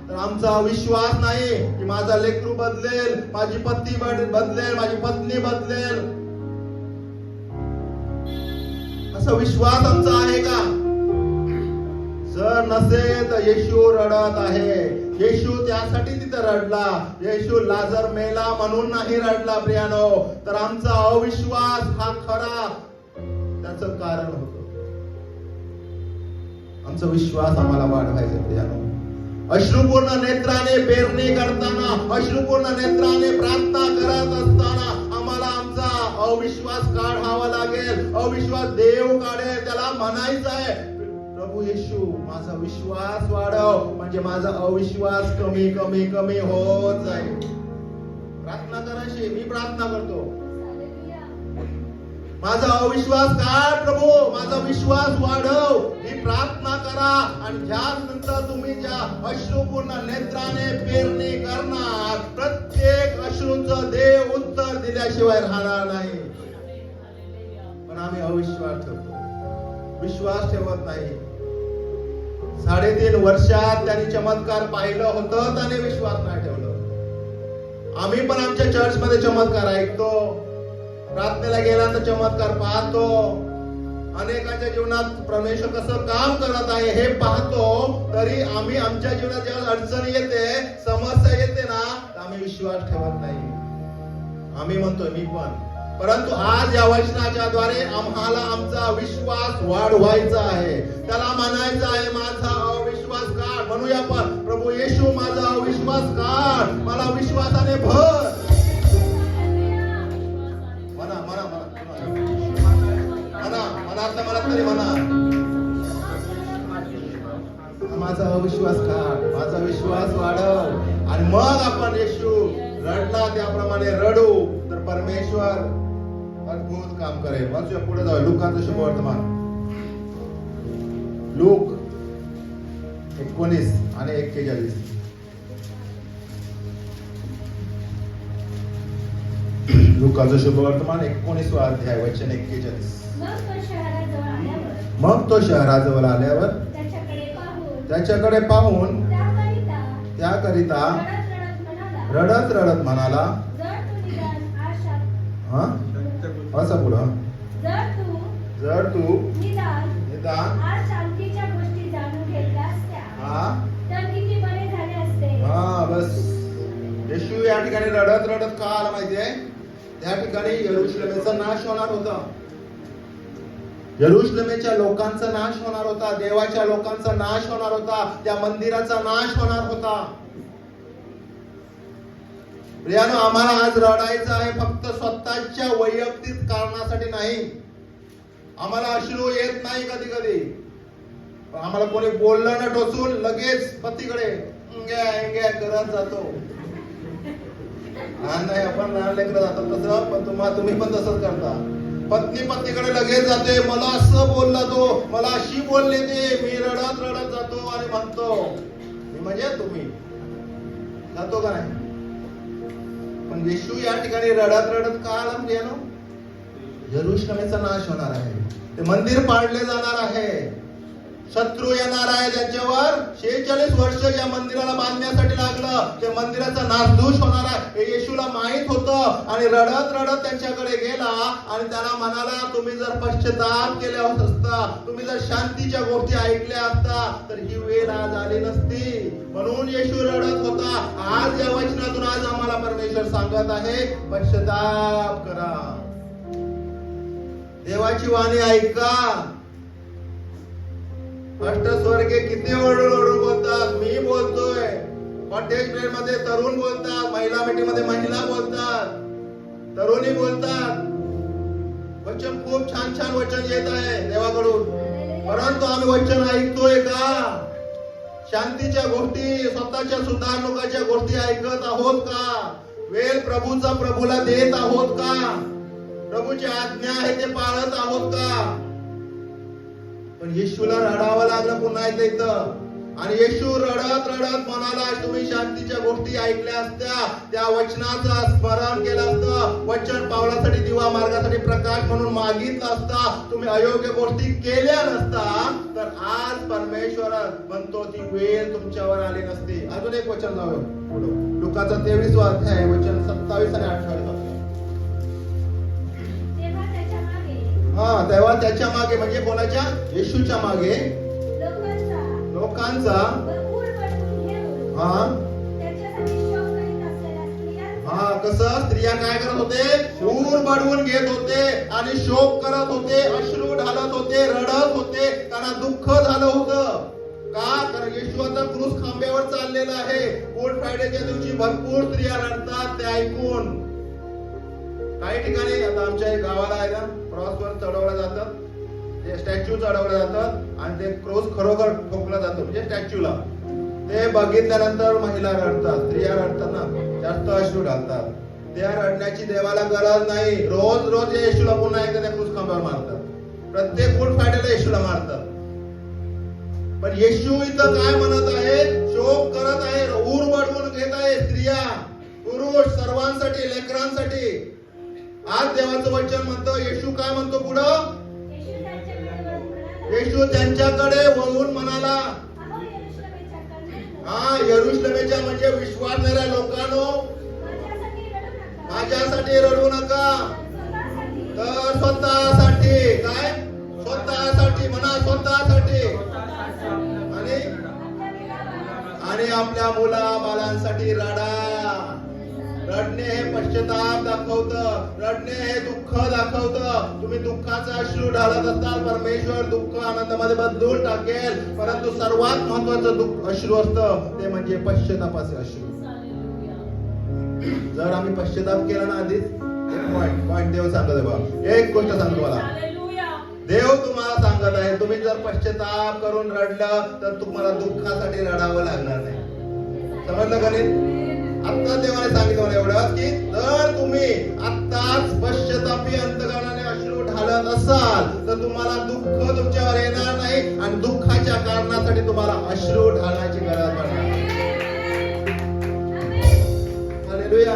तर आमचा अविश्वास नाही की माझा लेकरू बदलेल, माझी पत्नी बदलेल, माझी पत्नी बदलेल. असा विश्वास आमचा आहे का? जर नसेल तर येशू रडत आहे. येशू त्यासाठी तिथे रडला. येशू लाजर मेला म्हणून नाही रडला प्रियानो, तर आमचा अविश्वास हा खरा त्याचं कारण होतं. आमचा विश्वास आम्हाला वाढवायचा प्रियानो. अश्रुपूर्ण नेत्राने पेरणी करताना, अश्रुपूर्ण नेत्राने प्रार्थना करत असताना आम्हाला आमचा अविश्वास काढावा लागेल. अविश्वास देव काढेल. त्याला म्हणायचं आहे, प्रभू येशू माझा विश्वास वाढव, म्हणजे माझा अविश्वास कमी कमी कमी होत जाईल. प्रार्थना करायची. मी प्रार्थना करतो, माझा अविश्वास काढ प्रभू, माझा विश्वास वाढव. ही प्रार्थना करा. आणि त्यानंतर तुम्ही ज्या अश्रुपूर्ण नेत्राने पेरणी करणार, प्रत्येक अश्रूंचं देव उत्तर दिल्याशिवाय राहणार नाही. पण आम्ही अविश्वास ठेवतो, विश्वास ठेवत नाही. 3.5 वर्षात त्यांनी चमत्कार पाहिलं होतं, त्याने विश्वास नाही ठेवलं. आम्ही पण आमच्या चर्च मध्ये चमत्कार ऐकतो, प्रार्थनेला गेल्यानंतर चमत्कार पाहतो, अनेकांच्या जीवनात परमेश्वर कसं काम करत आहे हे पाहतो. तरी आम्ही आमच्या जीवनात जेव्हा अडचण येते, समस्या येते ना, तर आम्ही विश्वास ठेवत नाही. आम्ही म्हणतोय मी पण. परंतु आज या वचनाच्या द्वारे आम्हाला आमचा विश्वास वाढवायचा आहे. त्याला म्हणायचं आहे माझा अविश्वास काढ. म्हणूया आपण, प्रभू येशू माझा अविश्वास काढ, मला विश्वासाने भर. मला तरी म्हणा, माझा अविश्वास काढ, माझा विश्वास वाढव. आणि मग आपण येशू रडला त्याप्रमाणे रडू, तर परमेश्वर अद्भुत काम करेल. वाचूया पुढे जाऊ. लूकाचं शुभवर्तमान, लूक 19 आणि 41. लूकाचं शुभवर्तमान 19वा अध्याय वचन 41. मग तो शहराजवळ आल्यावर त्याच्याकडे पाहून त्याकरिता रडत रडत म्हणाला, असं पुढं, जर तू निदान बस. येशू या ठिकाणी रडत रडत का आला माहितीये? त्या ठिकाणी यरुशलेमेचा नाश होणार होता. यरुशलेमेच्या लोकांचा नाश होणार होता, देवाच्या लोकांचा नाश होणार होता, त्या मंदिराचा नाश होणार होता. प्रियानो, आम्हाला आज रडायचं आहे फक्त स्वतःच्या वैयक्तिक कारणासाठी नाही. आम्हाला अश्रू येत नाही कधी कधी, पण आम्हाला कोणी बोललं ना टोचून लगेच पतीकडे करत जातो. नाही, आपण लहान लेकरं जातात तसं, पण तुम्ही पण तसंच करता. पत्नी पत्नीकडे लगेच जाते, मला असं बोलला तो, मला अशी बोलले ते. मी रडत रडत जातो आणि म्हणतो, मी म्हणजे तुम्ही जातो का नाही? पण येशू या ठिकाणी रडत रडत का आला? प्रियानो, यरुशलेमेचा नाश होणार आहे, ते मंदिर पाडले जाणार आहे, शत्रू येणार आहे त्यांच्यावर. 46 वर्ष या मंदिराला बांधण्यासाठी लागलं. ते मंदिराचा नासधूस होणार आहे हे येशूला माहित होतं. आणि रडत रडत त्यांच्याकडे गेला आणि त्यांना म्हणाला, तुम्ही जर पश्चाताप केला असता, तुम्ही जर शांतीच्या गोष्टी ऐकल्या असता, तर ही वेळ आज आली नसती. म्हणून येशू रडत होता. आज या वचनातून आज आम्हाला परमेश्वर सांगत आहे, पश्चाताप करा. देवाची वाणी ऐका. अष्टस्वर्गे किती ओरडून ओरडून बोलतात. मी बोलतोय. कॉटेज प्रेयर मध्ये तरुण बोलतात, महिला मीटिंग मध्ये महिला बोलतात, तरुणी बोलतात. वचन खूप छान छान वचन येत आहे देवाकडून. परंतु आम्ही वचन ऐकतोय का? शांतीच्या गोष्टी, स्वतःच्या सुधारणुकाच्या गोष्टी ऐकत आहोत का? वेळ प्रभूचा प्रभूला देत आहोत का? प्रभूची आज्ञा आहे ते पाळत आहोत का? पण येशूला रडावं लागलं पुन्हा एकदा इथं. आणि येशू रडत रडत म्हणाला, तुम्ही शांतीच्या गोष्टी ऐकल्या असत्या, त्या वचनाचं स्मरण केलं असतं, वचन पावलासाठी दिवा मार्गासाठी प्रकाश म्हणून मागितलं असता, तुम्ही अयोग्य गोष्टी केल्या नसता, तर आज परमेश्वर म्हणतो ती वेळ तुमच्यावर आली नसती. अजून एक वचन जाऊया लुकाचा 23वा अध्याय वचन 27 आणि 28. तेव्हा त्याच्या मागे म्हणजे कोणाच्या? येशूच्या मागे लोकांचा कसं स्त्रिया काय करत होते? ऊर बडवून घेत होते आणि शोक करत होते, अश्रू ढालत होते, रडत होते, त्यांना दुःख झालं होतं. का? कारण येशू आता क्रूस खांब्यावर चाललेला आहे. गुड फ्रायडेच्या दिवशी भरपूर स्त्रिया रडतात ते ऐकून. काही ठिकाणी आता आमच्या गावाला आहे ना, क्रॉसवर चढवलं जातात, ते स्टॅच्यू चढवलं जातात आणि ते क्रॉस खरोखर ठोकलं जातं म्हणजे स्टॅच्यूला. ते बघितल्यानंतर महिला रडतात, स्त्रिया रडतात ना, जास्त अश्रू घालतात. त्या रडण्याची देवाला गरज नाही. रोज रोज येशूला पुन्हा एकदा त्या क्रूस खांब्यावर मारतात. प्रत्येक गुड फ्रायडेला येशूला मारतात. पण येशू इथं काय म्हणत आहे? शोक करत आहे, ऊर बडवून घेत आहे स्त्रिया, पुरुष, सर्वांसाठी, लेकरांसाठी. आज देवाचं वचन म्हणतं, येशू काय म्हणतो पुढं? येशू त्यांच्याकडे वळून म्हणाला, यरुशलेमेच्या म्हणजे विश्वासणाऱ्या लोकांनो, माझ्यासाठी रडू नका, तर स्वतःसाठी. काय? स्वतःसाठी म्हणा, स्वतःसाठी आणि आपल्या मुला बाळांसाठी रडा. रडणे हे पश्चाताप दाखवतं. रडणे हे दुःख दाखवतं. तुम्ही दुःखाचा अश्रू ढाळत असताल, परमेश्वर दुःख आनंदामध्ये बदलून टाकेल. परंतु सर्वात महत्वाचं दुःख अश्रू असतं ते म्हणजे पश्चातापाचे अश्रू. जर आम्ही पश्चाताप केला ना, आधीच एक पॉइंट देव सांगत आहे बघा. एक गोष्ट सांगतो मला, देव तुम्हाला सांगत आहे, तुम्ही जर पश्चाताप करून रडलं तर तुम्हाला दुःखासाठी रडावं लागणार नाही. समजलं का नाही? आता देवाने सांगितलं मला एवढं की जर तुम्ही आत्ताच पश्चातापी अंतःकरणाने अश्रू ढाळत असाल तर तुम्हाला दुःख तुमच्यावर येणार नाही आणि दुःखाच्या कारणासाठी तुम्हाला अश्रू ढाळण्याची गरज पडणार नाही. हालेलुया.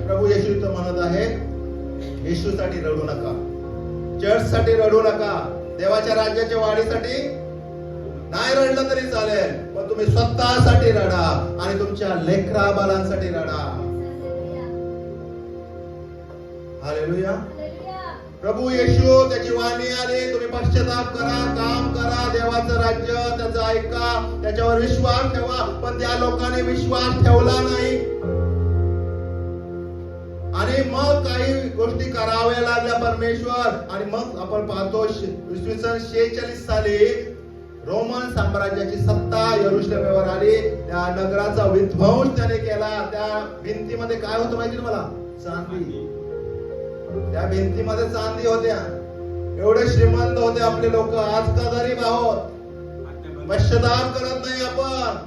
प्रभू येशू तर म्हणत आहे, येशूसाठी रडू नका, चर्चसाठी रडू नका, देवाच्या राज्याच्या वाढीसाठी नाही रडलं तरी चालेल, पण तुम्ही स्वतःसाठी रडा आणि तुमच्या लेकरा बाळांसाठी रडा. हालेलुया. प्रभू येशू त्याची वाणी आली, तुम्ही पश्चाताप करा, काम करा, देवाचं राज्य त्याचं ऐका, त्याच्यावर विश्वास ठेवा. पण त्या लोकांनी विश्वास ठेवला नाही आणि मग काही गोष्टी कराव्या लागल्या परमेश्वर. आणि मग आपण पाहतो इसवी सन 46 साली रोमन साम्राज्याची सत्ता यरुशलेमेवर आली. त्या नगराचा विध्वंस त्याने केला. त्या भिंतीमध्ये काय होतं माहिती तुम्हाला? चांदी. त्या भिंतीमध्ये चांदी होत्या. एवढे श्रीमंत होते आपले लोक. आज का गरीब आहोत, पश्चाताप करत नाही आपण.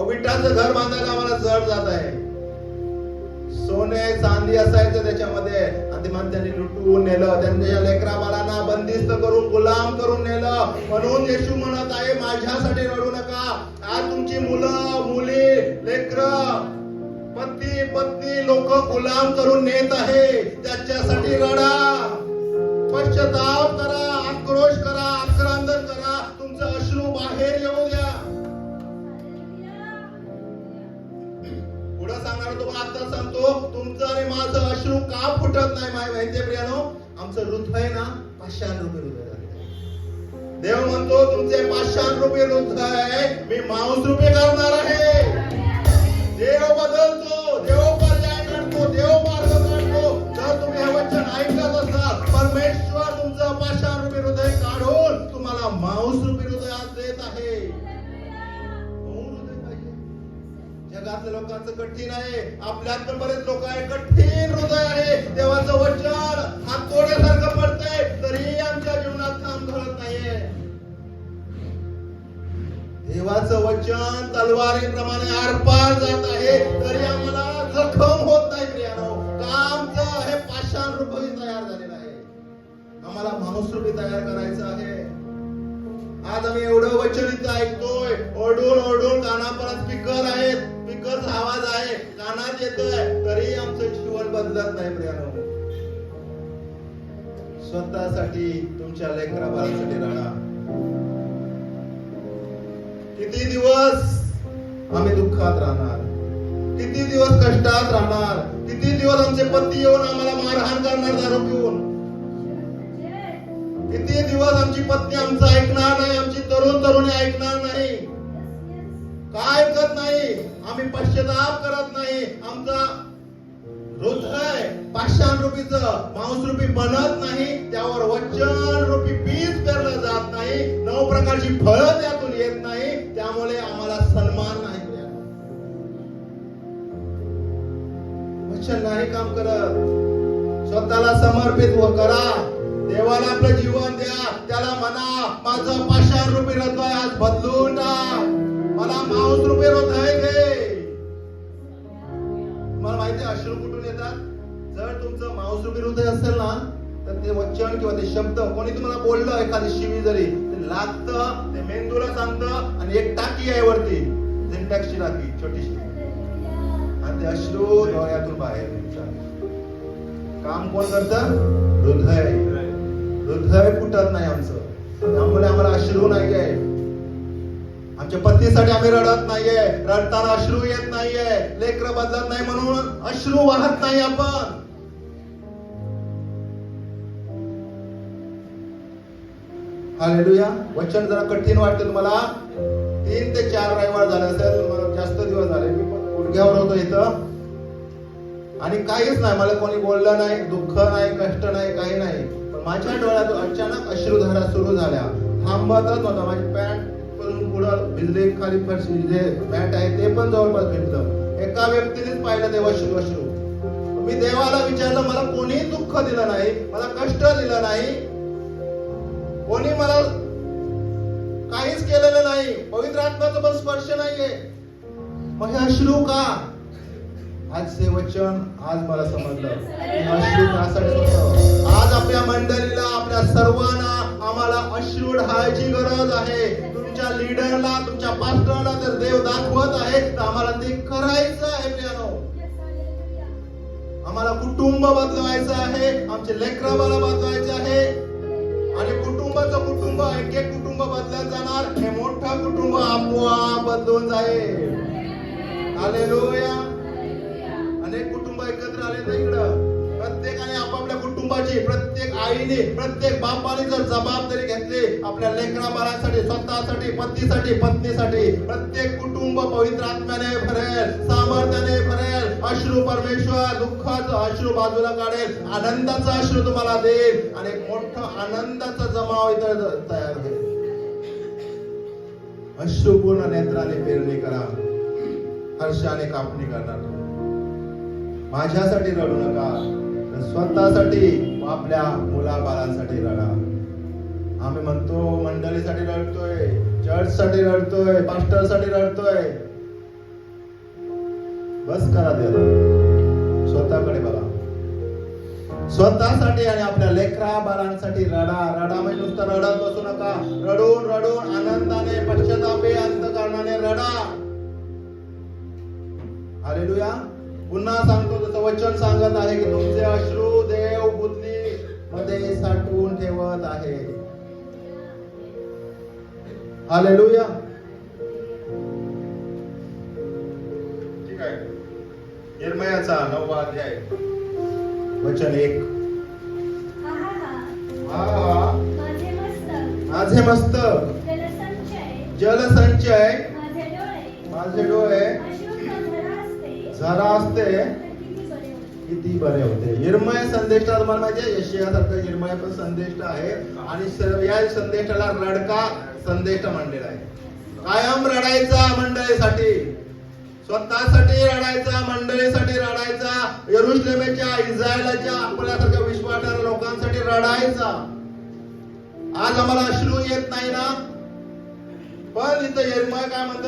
विटाचं घर बांधायला आम्हाला जड जात आहे. सोने चांदी असायचं त्याच्यामध्ये आणि त्यांनी लुटून नेलं. त्यांच्या लेकरा बाळांना बंदिस्त करून गुलाम करून नेलं. म्हणून येशू म्हणत आहे, माझ्यासाठी रडू नका. आज तुमची मुलं मुली लेकर पती पत्नी लोक गुलाम करून नेत आहे, त्याच्यासाठी रडा, पश्चाताप करा, आक्रोश करा, आक्रंदन करा, तुमचं अश्रू बाहेर येऊ द्या. पुढे सांगणार तुम्हाला आता सांगतो, तुमचं आणि माझं अश्रू का फुटत नाही माहितीये प्रियानो? आमचं हृदय ना पाषाणरूपी हृदय आहे. देव म्हणतो तुमचे पाषाणरूपी हृदय मी मांसरूपी करणार आहे. देव बदलतो, देव पर्याय काढतो, देव मार्ग काढतो. जर तुम्ही हे वचन ऐकत असाल, परमेश्वर तुमचं पाषाणरूपी हृदय काढून तुम्हाला मांसरूपी हृदय आज देत आहे. जगातल्या लोकांचं कठीण आहे, आपल्यात पण बरेच लोक आहे कठीण हृदय आहे. देवाचं वचन हातोड्यासारखं पडतंय तरी आमच्या जीवनात काम घडत नाहीये. देवाचं वचन तलवारीप्रमाणे आरपार जात आहे तरी आम्हाला जखम होत नाही प्रियानो. का आमचं हे पाषाण रूपी तयार झालेलं आहे. आम्हाला माणूसरूपी तयार करायचं आहे. आज आम्ही एवढं वचन इथं ऐकतोय, ओरडून ओरडून कानापर्यंत स्पीकर आहेत, स्पीकरचा आवाज आहे, कानात येतोय, तरी आमचं जीवन बदलत नाही प्रियानो. स्वतःसाठी, तुमच्या लेकराबाळांसाठी रडा. किती दिवस आम्ही दुःखात राहणार, किती दिवस कष्टात राहणार, किती दिवस आमचे पती येऊन आम्हाला मारहाण करणार दारू पिऊन, किती दिवस आमची पत्नी आमचं ऐकणार नाही, आमची तरुणी ऐकणार नाही. काय ऐकत नाही, आम्ही पश्चाताप करत नाही. आमचा हृदय पाषाण रूपीचं मांसरूपी बनत नाही, त्यावर वचन रूपी बीज पेरलं जात नाही, 9 प्रकारची फळं त्यातून येत नाही, त्यामुळे आम्हाला सन्मान नाही. वचन नाही काम करत. स्वतःला समर्पित करा, देवाला आपलं जीवन द्या. त्याला म्हणा माझं पाषाण रूपी हृदय आज बदलून टाक, मला मांस रूपी हृदय दे. तुम्हाला माहिती आहे अश्रू कुठून येतात? जर तुमचं मांसरूपी हृदय असेल ना, तर ते वचन किंवा ते शब्द कोणी तुम्हाला बोललं, एखादी शिवी जरी, ते लागतं, ते मेंदूला सांगतं. आणि एक टाकी आहे वरती, सिंटॅक्सची टाकी छोटीशी, आणि ते अश्रू डोळ्यातून बाहेर निघतात. काम कोण करतं? हृदय. हृदय फुटत नाही आमचं, त्यामुळे आम्हाला अश्रू नाहीये. आमच्या पत्नीसाठी आम्ही रडत नाहीये, रडताना अश्रू येत नाहीये. लेकरं बदलत नाही म्हणून अश्रू वाहत नाही आपण. हालेलुया. वचन जरा कठीण वाटतं तुम्हाला. 3 ते 4 रविवार झाले असेल, मला जास्त दिवस झाले. मी पण गुडघ्यावर होतो इथं, आणि काहीच नाही, मला कोणी बोललं नाही, दुःख नाही, कष्ट नाही, काही नाही. पण माझ्या डोळ्यात अचानक अश्रुधारा सुरू झाल्या. थांबतच नव्हता. माझी पॅन्ट पुढं भिजले, खाली फरशी जे पॅन्ट आहे ते पण जवळपास भिजलं. एका व्यक्तीनेच पाहिलं तेव्हा अश्रू. मी देवाला विचारलं, मला कोणी दुःख दिलं नाही, मला कष्ट दिलं नाही, कोणी मला काहीच केलेलं नाही, पवित्र आत्म्याचा पण स्पर्श नाहीये, मग हे अश्रू का? आज हे वचन आज मला समजलं. अश्रू त्यासाठी होतं. आज आपल्या मंडळीला, आपल्या सर्वांना आम्हाला अश्रू ढाळायची गरज आहे. तुमच्या लीडरला, तुमच्या पास्टरला जर देव दाखवत आहे तर आम्हाला ते करायचं आहे प्रियानो. आम्हाला कुटुंब बदलवायचं आहे, आमचे लेकराबाला बदलवायचे आहे. आणि कुटुंबाचं कुटुंब, एक कुटुंब बदलत जाणार, हे मोठं कुटुंब आपोआप बदलून जाईल. हालेलुया. अनेक कुटुंब एकत्र आले तर इकडं प्रत्येकाने आपापल्या कुटुंबाची, प्रत्येक आईने, प्रत्येक बापाने जर जबाबदारी घेतली आपल्या लेकरा बाळांसाठी, स्वतःसाठी, पतीसाठी, पत्नीसाठी, प्रत्येक कुटुंब पवित्र आत्म्याने भरेल, सामर्थ्याने भरेल. अश्रू परमेश्वर दुःखाचं अश्रू बाजूला काढेल, आनंदाचा अश्रू तुम्हाला देईल, आणि एक मोठं आनंदाचा जमाव इथं तयार होईल. अश्रूपूर्ण नेत्राने पेरणी करा, हर्षाने कापणी करणार. माझ्यासाठी रडू नका, तर स्वतःसाठी, आपल्या मुलाबाळांसाठी रडा. आम्ही म्हणतो मंडळीसाठी रडतोय, चर्चसाठी रडतोय, पास्टरसाठी रडतोय. बस करा देवा, स्वतःकडे बघा. स्वतःसाठी आणि आपल्या लेकरा बाळांसाठी रडा. रडा म्हणजे नुसतं रडत बसू नका. रडून रडून आनंदाने, पश्चातापे, अंतःकरणाने रडा. हालेलुया. पुन्हा सांगतो, जसं वचन सांगत आहे की तुमचे अश्रू देव बुद्धी मध्ये साठवून ठेवत आहे. हालेलुया. ठीक आहे. यिर्मयाचा 9वा अध्याय वचन 1. माझे मस्तक जलसंचय माझे डोळे झरा असते किती बरे होते. यिर्मया संदेष्टा तुम्हाला माहिती आहे, यशायासारखं यिर्मया पण संदेष्ट आहे आणि या संदेष्टाला रडका संदेष्ट म्हणलेला आहे. कायम रडायचा मंडळीसाठी, स्वतःसाठी रडायचा, मंडळीसाठी रडायचा, यरुशलेमेच्या इस्रायलाच्या आपल्यासारख्या विश्वासाच्या लोकांसाठी रडायचा. आज आम्हाला अश्रू येत नाही ना, पण इथं यिर्मया काय म्हणतो,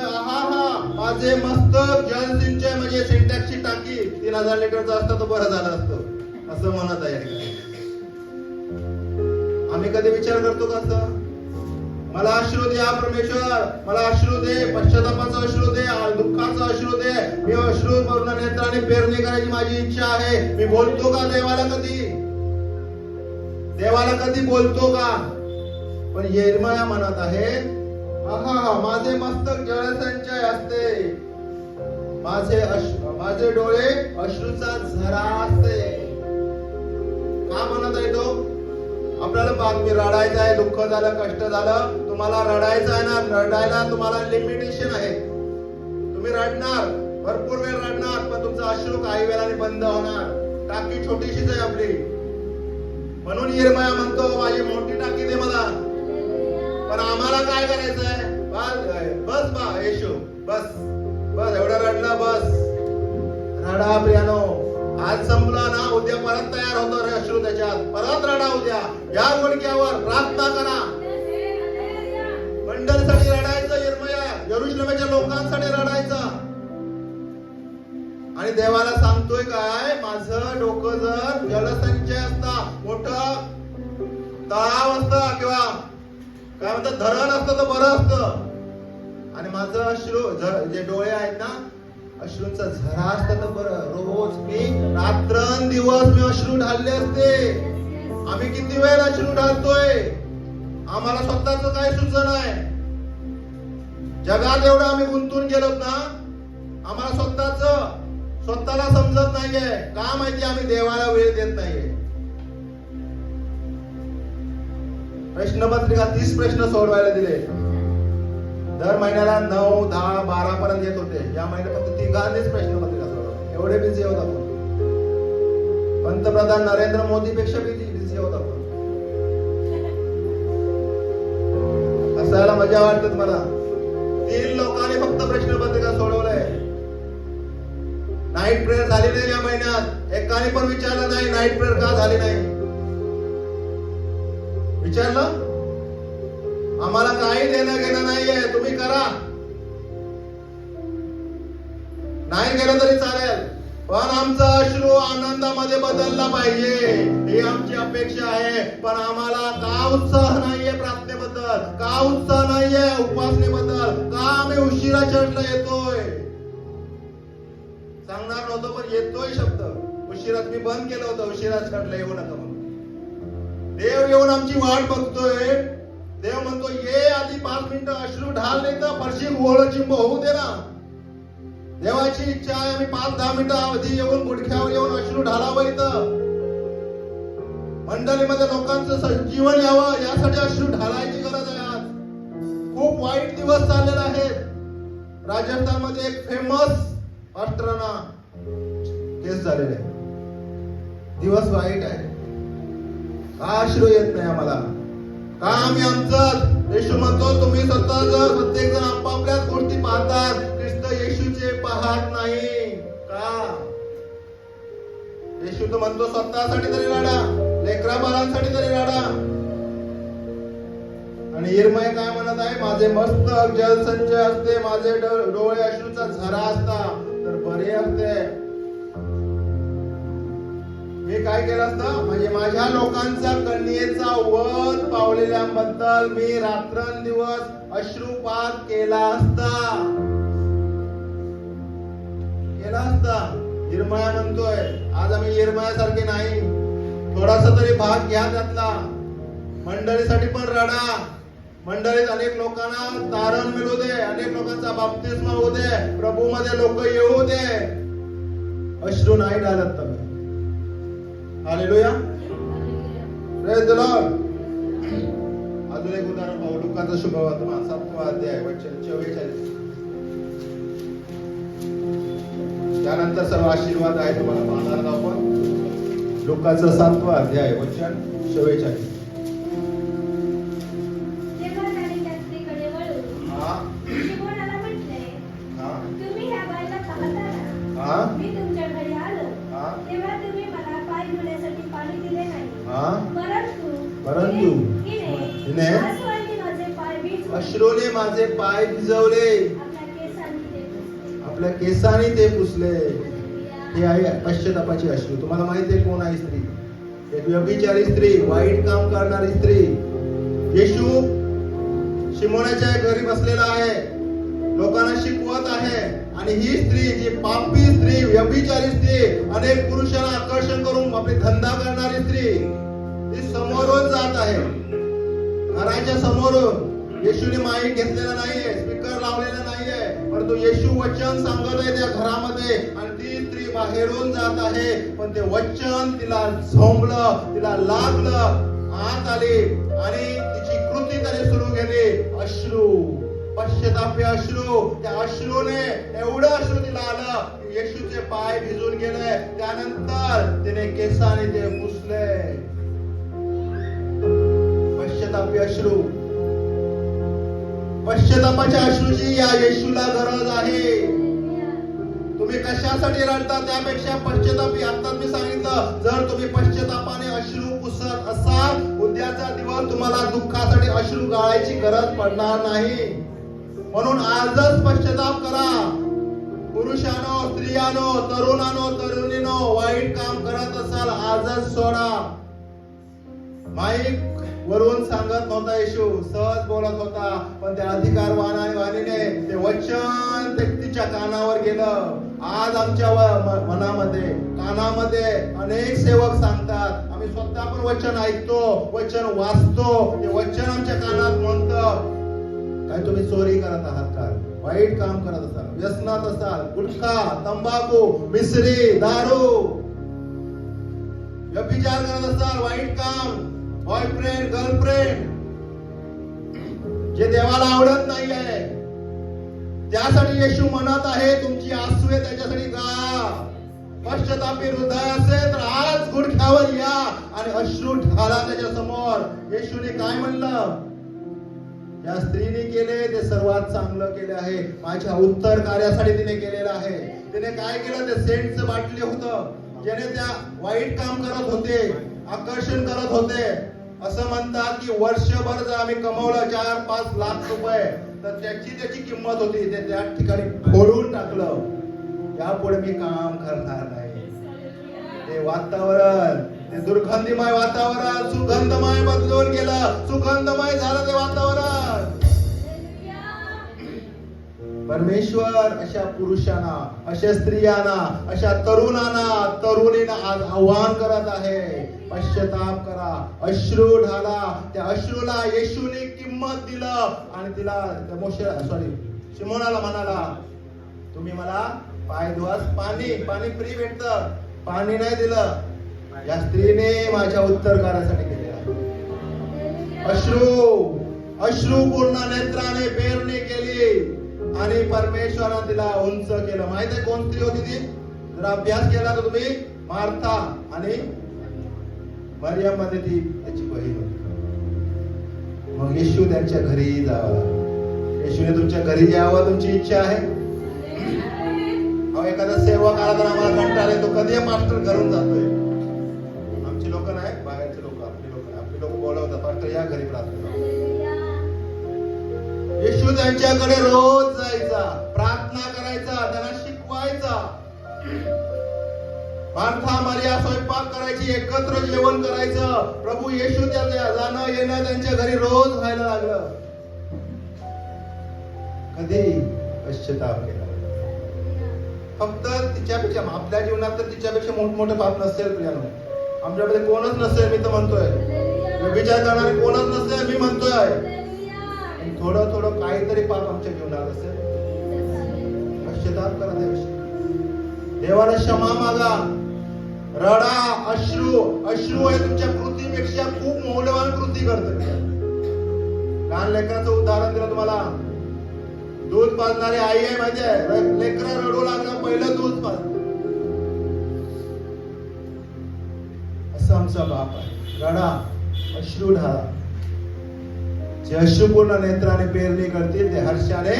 माझे मस्तक जलसिंचय म्हणजे सिंटॅक्सची टाकी 3000 लिटरचं असतं तर बरं झालं असतं असं म्हणत आहे. आम्ही कधी विचार करतो का असं, मला अश्रू द्या परमेश्वर, मला अश्रू दे, पश्चातापाचा अश्रू दे, दुःखाचा अश्रू दे, मी अश्रू पूर्ण नेत्राने पेरणी करायची माझी इच्छा आहे. मी बोलतो का देवाला कधी बोलतो का? पण यिर्मया म्हणत आहे, माझे मस्तक जलसंचय असते, माझे डोळे अश्रूचा झरा असते. का म्हणत आहे तो? आपल्याला बातमी रडायचं आहे, दुःख झालं, कष्ट झालं, तुम्हाला रडायचं आहे ना, रडायला तुम्हाला लिमिटेशन आहे. तुम्ही रडणार, भरपूर वेळ रडणार, पण तुमचा अश्रू काही वेळाने बंद होणार. टाकी छोटीशीच आहे आपली. म्हणून यिर्मया म्हणतो, माझी मोठी टाकी दे मला. पण आम्हाला काय करायचंय? बस बा येशू, बस बस एवढं रडलं, बस रडा प्रियानो. आज संपला ना, उद्या परत तयार होतो रे अश्रू त्याच्यात, परत रडा उद्या. या गुडघ्यावर प्रार्थना करा. मंडळीसाठी रडायचं यिर्मया, यरुशलेमेच्या लोकांसाठी रडायचं. आणि देवाला सांगतोय काय, माझं डोकं जर जलसंचय असता, मोठं तलाव असता किंवा काय म्हणतात धरण असतं तर बरं असतं. आणि माझं अश्रू जे डोळे आहेत ना, अश्रूंचा झरा असतं तर बरं. रोज मी रात्रंदिवस मी अश्रू ढालले असते. आम्ही किती वेळ अश्रू ढालतोय, आम्हाला स्वतःच काय सुचत नाही. जगात एवढं आम्ही गुंतून गेलोत ना, आम्हाला स्वतःला समजत नाहीये. का माहिती? आम्ही देवाला वेळ देत नाहीये. प्रश्नपत्रिका 30 प्रश्न सोडवायला दिले. दर महिन्याला 9, 10, 12 पर्यंत येत होते. या महिन्यात फक्त 3 प्रश्नपत्रिका सोडवल्या. एवढे बिझी होत आपण. पंतप्रधान नरेंद्र मोदी पेक्षा बिझी होत आपण. हसायला मजा वाटत मला. 3 लोकांनी फक्त प्रश्नपत्रिका सोडवलंय. नाईट प्रेयर झाली नाही या महिन्यात. एकाने पण विचारलं नाही नाईट प्रेयर का झाली नाही. विचारलं? आम्हाला काही देणं घेणं नाहीये, तुम्ही करा. नाही केलं तरी चालेल, पण आमचा अश्रू आनंदामध्ये बदलला पाहिजे ही आमची अपेक्षा आहे. पण आम्हाला का उत्साह नाहीये प्रार्थनेबद्दल, का उत्साह नाहीये उपासनेबद्दल, का आम्ही उशिरा चर्चला येतोय. सांगणार नव्हतं पण येतोय शब्द. उशिरा मी बंद केलं होतं, उशिरा चर्चला येऊ नका म्हणून. देव येऊन आमची वाट बघतोय. देव म्हणतो ये आधी 5 मिनिटं अश्रू ढाल, नाही तर फरशी गोळचिंब होऊ दे ना. देवाची इच्छा आहे आम्ही 5-10 मिनिटं आधी येऊन गुडघ्यावर येऊन अश्रू ढालावं. इथं मंडळीमध्ये लोकांचं जीवन यावं यासाठी अश्रू ढालायची गरज आहे. आज खूप वाईट दिवस चाललेले आहेत. राजस्थानमध्ये एक फेमस अस्ट्राना केस झालेले. दिवस वाईट आहे. का अश्रू येत नाही आम्हाला? का आम्ही आमचं येशू म्हणतो तुम्ही स्वतः प्रत्येक जण आपापल्याच गोष्टी पाहतात, ख्रिस्त येशूचे पाहत नाही का? येशू तर म्हणतो स्वतःसाठी तरी रडा, लेकरा बाळांसाठी तरी रडा. आणि यिर्मया काय म्हणत आहे? माझे मस्तक जलसंचय असते, माझे डोळे अश्रूचा झरा असता तर बरे असते. मी काय केलं असतं? म्हणजे माझ्या लोकांचा कन्येचा वध पावलेल्यांबद्दल मी रात्रंदिवस अश्रुपात केला असता. यिर्मया म्हणतोय आज आम्ही यिर्मयासारखे नाही. थोडासा तरी भाग घ्या त्यातला. मंडळीसाठी पण रडा, मंडळीत अनेक लोकांना तारण मिळू दे, अनेक लोकांचा बाप्तिस्मा होऊ दे, प्रभू मध्ये लोक येऊ दे, अश्रू नाही ढालत तुम्ही. Hallelujah, praise the Lord. अजून एक उदाहरण पाहू. लुकाचा शुभवर्तमान 7वा अध्याय वचन 44. त्यानंतर सर्व आशीर्वाद आहे तुम्हाला पाहणार आहोत आपण. लुकाचा 7वा अध्याय वचन 44. मी तुमच्या घरी आलो तेव्हा तुम्ही मला पाय धुण्यासाठी पाणी दिले नाही, परंतु हिने अश्रूने माझे पाय भिजवले, आपल्या केसांनी ते पुसले. हे आहे पश्चातापाची अश्रू. तुम्हाला माहिती आहे कोण आहे स्त्री? एक व्यभिचारी स्त्री, वाईट काम करणारी स्त्री. येशू शिमोनाच्या घरी बसलेला आहे, लोकांना शिकवत आहे, आणि ही स्त्री जी पापी स्त्री, व्यभिचारी स्त्री, अनेक पुरुषांना आकर्षण करून आपली धंदा करणारी स्त्री, ती समोरून जात आहे, घराच्या समोरून. येशूने माईक घेतलेला नाहीये, स्पीकर लावलेला नाहीये, परंतु येशू वचन सांगत आहे त्या घरामध्ये, आणि ती स्त्री बाहेरून जात आहे, पण ते वचन तिला झोंबलं, तिला लागलं, आत आली, आणि तिची कृती त्याने सुरू केली. अश्रू, पश्चातापी अश्रू. त्या अश्रूने एवढं अश्रू तिला आलं की येशूचे पाय भिजून गेले. त्यानंतर तिने केसाने ते पुसले. पश्चातापी अश्रू. पश्चातापाच्या अश्रूची या येशूला गरज आहे. तुम्ही कशासाठी रडता त्यापेक्षा पश्चातापी, आताच मी सांगितलं, जर तुम्ही पश्चातापाने अश्रू पुसत असाल, उद्याचा दिवस तुम्हाला दुःखासाठी अश्रू गाळायची गरज पडणार नाही. म्हणून आजच पश्चाताप करा. पुरुषानो, स्त्रियानो, तरुणानो, तरुणीनो, वाईट काम करत असाल आजच सोडा. माईक वरून सांगत नव्हता येशू, सहज बोलत होता, पण त्या अधिकारवाणीने ते वचन ते तिच्या कानावर गेलं. आज आमच्या मनामध्ये, कानामध्ये अनेक सेवक सांगतात, आम्ही स्वतः पण वचन ऐकतो, वचन वाचतो, ते वचन आमच्या कानात म्हणतं. काय तुम्ही चोरी करत आहात का? वाईट काम करत असाल, व्यसनात असाल, गुटखा, तंबाखू, मिसरी, दारू, व्यभिचार करत असाल, वाईट काम, बॉयफ्रेंड, गर्लफ्रेंड, जे देवाला आवडत नाही आहे, त्यासाठी येशू म्हणत आहे, तुमची आसू आहे त्याच्यासाठी गा. पश्चातापी हृदय असेल तर आज गुडघ्यावर या आणि अश्रू ढाला त्याच्या समोर. येशूने काय म्हणलं? या स्त्रीने केले ते सर्वात चांगलं केले आहे. माझ्या उत्तर कार्यासाठी तिने केलेलं आहे. तिने काय केलं? ते सेंटचं बाटली होतं, ज्याने त्या वाईट काम करत होते, आकर्षण करत होते. असं म्हणतात की वर्षभर जर आम्ही कमवलं 4-5 लाख रुपये, तर त्याची किंमत होती, ते त्या ठिकाणी फोडून टाकलं. यापुढे मी काम करणार नाही. ते वातावरण, ते दुर्गंधीमय वातावरण सुगंधमय बदलून गेलं. सुगंधमय झालं ते वातावरण. परमेश्वर अशा पुरुषांना, अशा स्त्रियांना, अशा तरुणांना, तरुणींना आज आव्हान करत आहे, पश्चाताप करा, अश्रू ढाला. त्या अश्रूला येशूने किंमत दिलं, आणि तिला शिमोनाला म्हणाला, तुम्ही मला पाय धुवास, पाणी फ्री भेटतं, पाणी नाही दिलं. या स्त्रीने माझ्या उत्तर कार्यासाठी केलेला. अश्रूपूर्ण नेत्राने पेरणी केली, आणि परमेश्वराने तिला उंच केलं. माहित आहे कोण स्त्री होती ती? जर अभ्यास केला तर तुम्ही, मार्था आणि मरियम मध्ये ती त्याची बहीण होती. मग येशू त्यांच्या घरी जावा. येशूने तुमच्या घरी यावं तुमची इच्छा आहे? एखादा सेवक आला तर आम्हाला कंटाळा येतो, कधी मास्टर घरून जातोय. आमची लोक नाही, बाहेरचे लोक, आपली लोक बोलवतात, पास्टर या घरी प्रार्थना. येशू त्यांच्याकडे रोज जायचा, प्रार्थना करायचा, त्यांना शिकवायचा. मार्था मरिया स्वयंपाक करायची, एकत्र जेवण करायचं. प्रभू येशू त्याच्या जाणं येणं त्यांच्या घरी रोज व्हायला लागलं. कधी पश्चाताप केला? फक्त तिच्यापेक्षा, आपल्या जीवनात तर तिच्यापेक्षा मोठमोठे पाप नसेल प्रियानो. आमच्यामध्ये कोणच नसेल, मी तर म्हणतोय. व्यभिचार करणारे कोणच नसेल, मी म्हणतोय. थोडं थोडं काहीतरी पाप आमच्या जीवनात असेल, पश्चाताप करा देवाशी. देवाला क्षमा मागा, रडा. अश्रू हे तुमच्या कृतीपेक्षा खूप मौल्यवान कृती करतं. लहान लेकराचं उदाहरण दिलं तुम्हाला. दूध पाजणारी आई आहे माहिती आहे. लेकरं रडू लागलं, पहिलं दूध पाज. असं आमचा बाप आहे. रडा, अश्रू ढाळा. जे अश्रुपूर्ण नेत्राने पेरणी करतील ते हर्षाने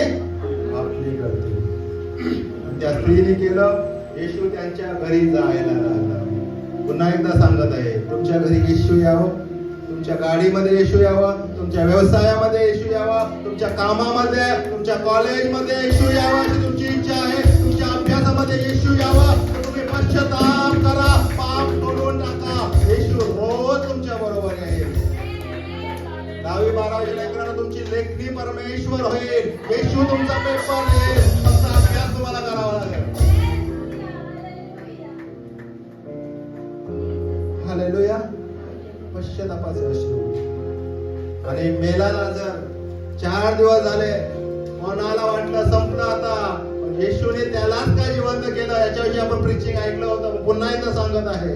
आपली करतील. त्या स्त्रीने केलं. येशू त्यांच्या घरी जायला लागला. पुन्हा एकदा सांगत आहे, तुमच्या घरी येशू यावं, तुमच्या गाडीमध्ये येशू यावं, तुमच्या व्यवसायामध्ये येशू यावं, तुमच्या कामामध्ये, तुमच्या कॉलेजमध्ये येशू यावं अशी तुमची इच्छा आहे. तुमच्या अभ्यासामध्ये येशू यावं, तर तुम्ही पश्चाताप करा, पाप सोडून टाका. येशू रोज तुमच्या बरोबर आहे. 10वी 12वी लेकरांना तुमची लेखणी परमेश्वर होईल. येशू तुमचा पेपर आहे. फक्त अभ्यास तुम्हाला करावा लागेल. हालेलुया. पश्चातापाचे अश्रू. आणि मेला लाजर 4 दिवस झाले. मनाला वाटलं संपलं आता, पण येशूने त्यालाच काय जिवंत केलं. याच्याविषयी आपण प्रीचिंग ऐकलं होतं. पुन्हा एकदा सांगत आहे,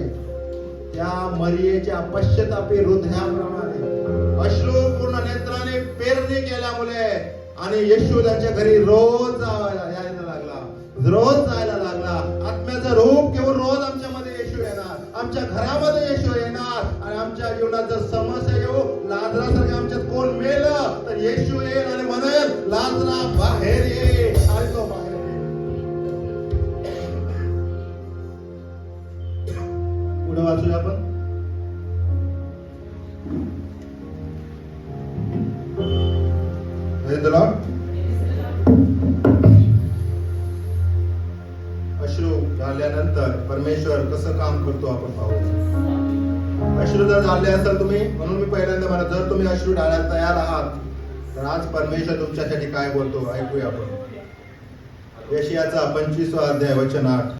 त्या मरियेच्या पश्चातापी हृदयाप्रमाणे अश्रूपूर्ण नेत्राने पेरणी केल्यामुळे आणि येशू त्यांच्या घरी रोज यायला लागला, रोज जायला लागला. आत्म्याचं रूप घेऊन रोज आमच्यामध्ये येशू येणार, आमच्या घरामध्ये येशू येणार. आणि आमच्या जीवनात जर समस्या येऊ, लाजरासारखं आमच्यात कोण मेलं तर येशू येईल आणि म्हणेल, लाजरा बाहेर ये. आणि तो बाहेर येईल. पुढे वाचूया आपण. अश्रू झाल्यानंतर परमेश्वर कसं काम करतो आपण पाहू. अश्रू जर झाले असेल तुम्ही, म्हणून मी पहिल्यांदा म्हणत, जर तुम्ही अश्रू ढाळायला तयार आहात तर आज परमेश्वर तुमच्यासाठी काय बोलतो ऐकूया आपण. यशायाचा 25वा अध्याय वचन 8.